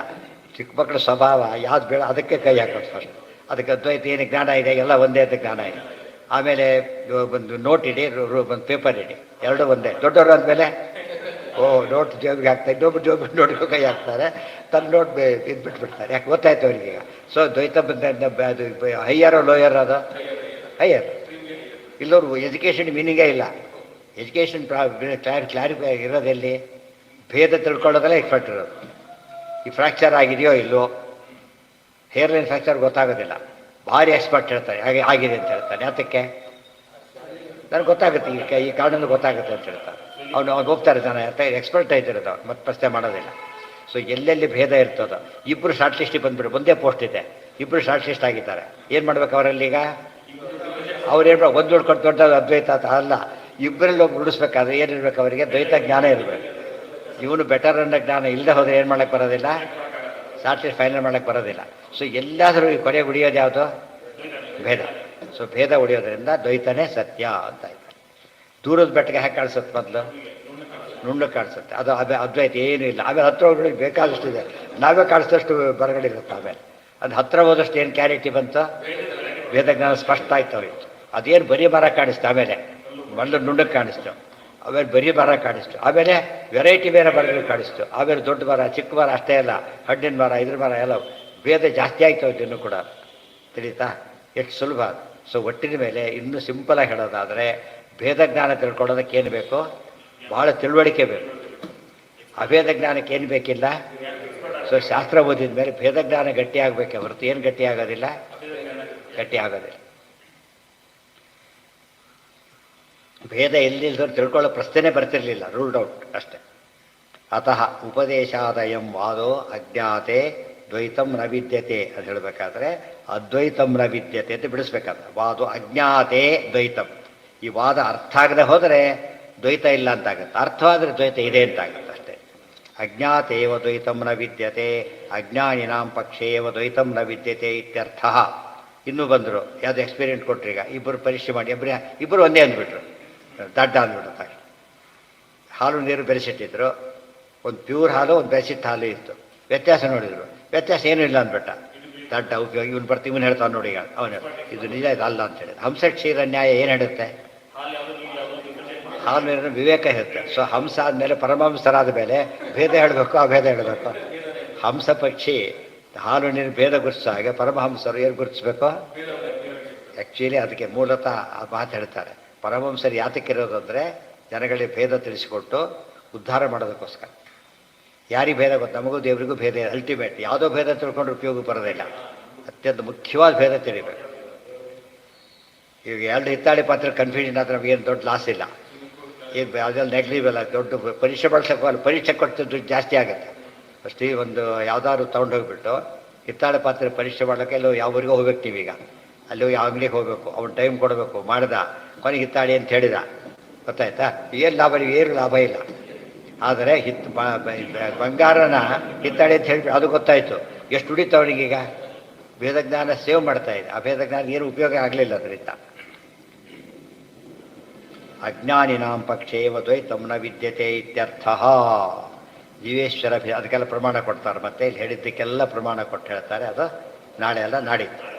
ಚಿಕ್ಕ ಮಕ್ಕಳ ಸ್ವಭಾವ ಯಾವ್ದು ಬೇಡ ಅದಕ್ಕೆ ಕೈ ಹಾಕೋದು ಫಸ್ಟ್. ಅದಕ್ಕೆ ಅದ್ವೈತ ಏನು ಜ್ಞಾನ ಇದೆ ಎಲ್ಲ ಒಂದೇ ಅಂತ ಜ್ಞಾನ ಇದೆ. ಆಮೇಲೆ ಒಂದು ನೋಟ್ ಇಡಿ, ಒಂದು ಪೇಪರ್ ಇಡಿ, ಎರಡೂ ಒಂದೇ. ದೊಡ್ಡವರು ಅಂದಮೇಲೆ ನೋಟ್ ಜೋಬಿಗೆ ಹಾಕ್ತಾರೆ, ಇನ್ನೊಬ್ಬರು ಜೋಬಿಗೆ ನೋಟ್ಗೂ ಕೈ ಹಾಕ್ತಾರೆ, ತನ್ನ ನೋಟ್ ಇದು ಬಿಟ್ಬಿಡ್ತಾರೆ. ಯಾಕೆ ಗೊತ್ತಾಯ್ತು ಅವರಿಗೆ. ಸೊ ದ್ವೈತ ಅದು ಹೈಯರ್ ಲೋಯರ್, ಅದು ಹೈಯರ್. ಇಲ್ಲವರು ಎಜುಕೇಷನ್ ಮೀನಿಂಗೇ ಇಲ್ಲ. ಎಜುಕೇಷನ್ ಕ್ಲಾರಿಫೈ ಇರೋದೆಲ್ಲಿ? ಭೇದ ತಿಳ್ಕೊಳ್ಳೋದಲ್ಲ ಎಕ್ಸ್ಪರ್ಟ್ ಇರೋದು. ಈ ಫ್ರ್ಯಾಕ್ಚರ್ ಆಗಿದೆಯೋ ಇಲ್ಲೋ, ಹೇರ್ಲೈನ್ ಫ್ರ್ಯಾಕ್ಚರ್ ಗೊತ್ತಾಗೋದಿಲ್ಲ, ಭಾರಿ ಎಕ್ಸ್ಪರ್ಟ್ ಹೇಳ್ತಾರೆ ಹಾಗೆ ಆಗಿದೆ ಅಂತ ಹೇಳ್ತಾನೆ. ಅದಕ್ಕೆ ನನಗೆ ಗೊತ್ತಾಗುತ್ತೆ, ಈ ಕಾರಣದಲ್ಲಿ ಗೊತ್ತಾಗುತ್ತೆ ಅಂತ ಹೇಳ್ತಾರೆ. ಅವ್ನು ಹೋಗ್ತಾರೆ ಜನ ಎಕ್ಸ್ಪರ್ಟ್ ಆಯ್ತಿರೋದು, ಅವ್ರು ಮತ್ತೆ ಪ್ರಶ್ನೆ ಮಾಡೋದಿಲ್ಲ. ಸೊ ಎಲ್ಲೆಲ್ಲಿ ಭೇದ ಇರ್ತದೋ, ಇಬ್ಬರು ಶಾರ್ಟ್ ಲಿಸ್ಟಿಗೆ ಬಂದ್ಬಿಟ್ಟು ಒಂದೇ ಪೋಸ್ಟ್ ಇದೆ, ಇಬ್ಬರು ಶಾರ್ಟ್ ಲಿಸ್ಟ್ ಆಗಿದ್ದಾರೆ. ಏನು ಮಾಡ್ಬೇಕು ಅವರಲ್ಲಿ? ಈಗ ಅವ್ರು ಏನು ಒಂದು ನೋಡ್ಕೊಂಡು ದೊಡ್ಡ ಅದ್ವೈತ ಅಲ್ಲ, ಇಬ್ಬರಲ್ಲಿ ಒಬ್ಬರು ಉಳಿಸ್ಬೇಕಾದ್ರೆ ಏನಿರ್ಬೇಕು ಅವರಿಗೆ? ದ್ವೈತ ಜ್ಞಾನ ಇರಬೇಕು. ಇವನು ಬೆಟರ್ ಅನ್ನೋ ಜ್ಞಾನ ಇಲ್ಲದೆ ಹೋದರೆ ಏನು ಮಾಡೋಕ್ಕೆ ಬರೋದಿಲ್ಲ, ಶಾರ್ಟ್ ಲಿಸ್ಟ್ ಫೈನಲ್ ಮಾಡೋಕ್ಕೆ ಬರೋದಿಲ್ಲ. ಸೊ ಎಲ್ಲಾದರೂ ಈ ಕೊನೆಗೆ ಉಳಿಯೋದು ಯಾವುದು? ಭೇದ. ಸೊ ಭೇದ ಉಳಿಯೋದ್ರಿಂದ ದ್ವೈತನೇ ಸತ್ಯ ಅಂತ ಆಯ್ತು. ದೂರದ ಬೆಟ್ಟಗೆ ಹೇಗೆ ಕಾಣಿಸುತ್ತೆ? ಮೊದಲು ನುಣ್ಣಗೆ ಕಾಣಿಸುತ್ತೆ, ಅದು ಅದ್ವೈತ ಏನೂ ಇಲ್ಲ. ಆಮೇಲೆ ಹತ್ರ ಹೋಗಿ ಬೇಕಾದಷ್ಟಿದೆ, ನಾವೇ ಕಾಣಿಸಿದಷ್ಟು ಬರಗಳಿರುತ್ತೆ. ಆಮೇಲೆ ಅದು ಹತ್ತಿರ ಹೋದಷ್ಟು ಏನು ಕ್ಲಾರಿಟಿ ಬಂತು? ಭೇದ ಜ್ಞಾನ ಸ್ಪಷ್ಟ ಆಯ್ತು ಅವ್ರಿಗೆ. ಅದೇನು ಬರೀ ಮರ ಕಾಣಿಸ್ತು, ಆಮೇಲೆ ಮೊದಲು ನುಣ್ಣಗೆ ಕಾಣಿಸ್ತು, ಆಮೇಲೆ ಬರೀ ಮರ ಕಾಣಿಸ್ತು, ಆಮೇಲೆ ವೆರೈಟಿ ಬೇರೆ ಮರಗಳು ಕಾಣಿಸ್ತು, ಆಮೇಲೆ ದೊಡ್ಡ ಮರ ಚಿಕ್ಕ ಮರ ಅಷ್ಟೇ ಅಲ್ಲ, ಹಣ್ಣಿನ ಮರ ಇದ್ರ ಮರ ಎಲ್ಲ ಭೇದ ಜಾಸ್ತಿ ಆಯ್ತು ಇನ್ನೂ ಕೂಡ. ತಿಳಿತಾ? ಎಷ್ಟು ಸುಲಭ. ಸೊ ಒಟ್ಟಿನ ಮೇಲೆ ಇನ್ನೂ ಸಿಂಪಲಾಗಿ ಹೇಳೋದಾದರೆ ಭೇದ ಜ್ಞಾನ ತಿಳ್ಕೊಳ್ಳೋದಕ್ಕೆ ಏನು ಬೇಕು? ಭಾಳ ತಿಳುವಳಿಕೆ ಬೇಕು. ಅಭೇದ ಜ್ಞಾನಕ್ಕೆ ಏನು ಬೇಕಿಲ್ಲ. ಸೊ ಶಾಸ್ತ್ರ ಓದಿದ ಮೇಲೆ ಭೇದ ಜ್ಞಾನ ಗಟ್ಟಿ ಆಗಬೇಕೆ ಹೊರತು ಏನು ಗಟ್ಟಿ ಆಗೋದಿಲ್ಲ, ಗಟ್ಟಿ ಆಗೋದಿಲ್ಲ. ಭೇದ ಎಲ್ಲಿಲ್ದವ್ರು ತಿಳ್ಕೊಳ್ಳೋ ಪ್ರಶ್ನೆ ಬರ್ತಿರಲಿಲ್ಲ, ರೂಲ್ಡ್ ಔಟ್ ಅಷ್ಟೆ. ಅತಃ ಉಪದೇಶಾದಯಂ ವಾದೋ ಅಜ್ಞಾತೆ ದ್ವೈತಂ ನ ವಿದ್ಯತೆ ಅಂತ ಹೇಳಬೇಕಾದ್ರೆ ಅದ್ವೈತಂ ನ ವಿದ್ಯತೆ ಅಂತ ಬಿಡಿಸ್ಬೇಕಾದ್ರೆ ವಾದೋ ಅಜ್ಞಾತೆ ದ್ವೈತಂ. ಈ ವಾದ ಅರ್ಥ ಆಗದೆ ಹೋದರೆ ದ್ವೈತ ಇಲ್ಲ ಅಂತಾಗುತ್ತೆ, ಅರ್ಥವಾದರೆ ದ್ವೈತ ಇದೆ ಅಂತಾಗುತ್ತೆ ಅಷ್ಟೇ. ಅಜ್ಞಾತೇವ ದ್ವೈತಂ ನ ವಿದ್ಯತೆ ಅಜ್ಞಾನಿನಾಂ ಪಕ್ಷೇವ ದ್ವೈತಂ ನ ವಿದ್ಯತೆ ಇತ್ಯರ್ಥ. ಇನ್ನೂ ಬಂದರು ಯಾವುದು ಎಕ್ಸ್ಪೀರಿಯೆಂಟ್ ಕೊಟ್ಟರು. ಈಗ ಇಬ್ಬರು ಪರೀಕ್ಷೆ ಮಾಡಿ ಇಬ್ಬರು ಒಂದೇ ಅಂದ್ಬಿಟ್ರು, ದಡ್ಡ ಅಂದ್ಬಿಟ್ಟು. ಹಾಲು ನೀರು ಬೆರೆಸಿಟ್ಟಿದ್ರು. ಒಂದು ಪ್ಯೂರ್ ಹಾಲು, ಒಂದು ಬೆರೆಸಿಟ್ಟ ಹಾಲು ಇತ್ತು. ವ್ಯತ್ಯಾಸ ನೋಡಿದ್ರು, ವ್ಯತ್ಯಾಸ ಏನೂ ಇಲ್ಲ ಅಂದ್ಬಿಟ್ಟ. ದಡ್ಡ ಉಪಯೋಗ ಇವನು ಬರ್ತೀವಿ, ಇವನು ಹೇಳ್ತಾನೆ ನೋಡಿ. ಈಗ ಅವನು ಇದು ನಿಜ, ಇದು ಅಲ್ಲ ಅಂತ ಹೇಳಿದ. ಹಂಸ ಕ್ಷೀರ ನ್ಯಾಯ ಏನು ಹೇಳುತ್ತೆ? ಹಾಲು ನೀರಿನ ವಿವೇಕ ಇರುತ್ತೆ. ಸೊ ಹಂಸ ಆದಮೇಲೆ ಪರಮಹಂಸರಾದ ಮೇಲೆ ಭೇದ ಹೇಳಬೇಕು, ಅಭೇದ ಹೇಳಬೇಕು. ಹಂಸ ಪಕ್ಷಿ ಹಾಲು ನೀರು ಭೇದ ಗುರುತಿಸೋ ಹಾಗೆ ಪರಮಹಂಸರು ಏನು ಗುರುತಿಸ್ಬೇಕು? ಆ್ಯಕ್ಚುಲಿ ಅದಕ್ಕೆ ಮೂಲತಃ ಆ ಮಾತು ಹೇಳ್ತಾರೆ. ಪರಮಹಂಸರು ಯಾತಕ್ಕಿರೋದಂದರೆ ಜನಗಳಿಗೆ ಭೇದ ತಿಳಿಸಿಕೊಟ್ಟು ಉದ್ಧಾರ ಮಾಡೋದಕ್ಕೋಸ್ಕರ. ಯಾರಿಗೆ ಭೇದ ಗೊತ್ತು? ನಮಗೂ ದೇವರಿಗೂ ಭೇದ ಅಲ್ಟಿಮೇಟ್. ಯಾವುದೋ ಭೇದ ತಿಳ್ಕೊಂಡ್ರೆ ಉಪಯೋಗ ಬರೋದಿಲ್ಲ. ಅತ್ಯಂತ ಮುಖ್ಯವಾದ ಭೇದ ತಿಳಿಬೇಕು. ಈಗ ಎರಡು ಹಿತ್ತಾಳೆ ಪಾತ್ರೆ ಕನ್ಫ್ಯೂಷನ್ ಆದರೆ ನಮಗೇನು ದೊಡ್ಡ ಲಾಸ್ ಇಲ್ಲ. ಏನು ಅದೆಲ್ಲ ನೆಗ್ಲಿಬಲ್ಲ. ದೊಡ್ಡ ಪರೀಕ್ಷೆ ಬಳಸೋಕ್ಕಲ್ಲ, ಪರೀಕ್ಷೆ ಕೊಟ್ಟು ದುಡ್ಡು ಜಾಸ್ತಿ ಆಗುತ್ತೆ. ಅಷ್ಟೇ ಒಂದು ಯಾವುದಾದ್ರು ತೊಗೊಂಡೋಗ್ಬಿಟ್ಟು ಹಿತ್ತಾಳೆ ಪಾತ್ರೆ ಪರೀಕ್ಷೆ ಮಾಡೋಕ್ಕೆ ಎಲ್ಲೋ ಯಾವರಿಗೂ ಹೋಗ್ಬೇಕು. ನೀವೀಗ ಅಲ್ಲಿ ಯಾವ ಅಂಗಡಿಗೆ ಹೋಗಬೇಕು, ಅವ್ನು ಟೈಮ್ ಕೊಡಬೇಕು. ಮಾಡ್ದ ಕೊನೆಗೆ ಹಿತ್ತಾಳೆ ಅಂತ ಹೇಳಿದ, ಗೊತ್ತಾಯ್ತಾ? ಏನು ಲಾಭ? ಏನು ಲಾಭ ಇಲ್ಲ. ಆದರೆ ಬಂಗಾರನ ಹಿತ್ತಾಳೆ ಅಂತ ಹೇಳಿಬಿಟ್ಟು ಅದು ಗೊತ್ತಾಯಿತು. ಎಷ್ಟು ಉಳಿತು ಅವನಿಗೀಗ? ಭೇದಜ್ಞಾನ ಸೇವ್ ಮಾಡ್ತಾ ಇದೆ. ಆ ಭೇದಜ್ಞಾನ ಏನು ಉಪಯೋಗ ಆಗಲಿಲ್ಲ ಅದರಿಂದ. ಅಜ್ಞಾನಿನಾಂ ಪಕ್ಷೇವ ದ್ವೈತಂ ನ ವಿದ್ಯತೆ ಇತ್ಯರ್ಥ. ಜೀವೇಶ್ವರ ಅದಕ್ಕೆಲ್ಲ ಪ್ರಮಾಣ ಕೊಡ್ತಾರೆ. ಮತ್ತೆ ಇಲ್ಲಿ ಹೇಳಿದ್ದಕ್ಕೆಲ್ಲ ಪ್ರಮಾಣ ಕೊಟ್ಟು ಹೇಳ್ತಾರೆ. ಅದು ನಾಳೆ ಅಲ್ಲ ನಾಡಿದ್ದು.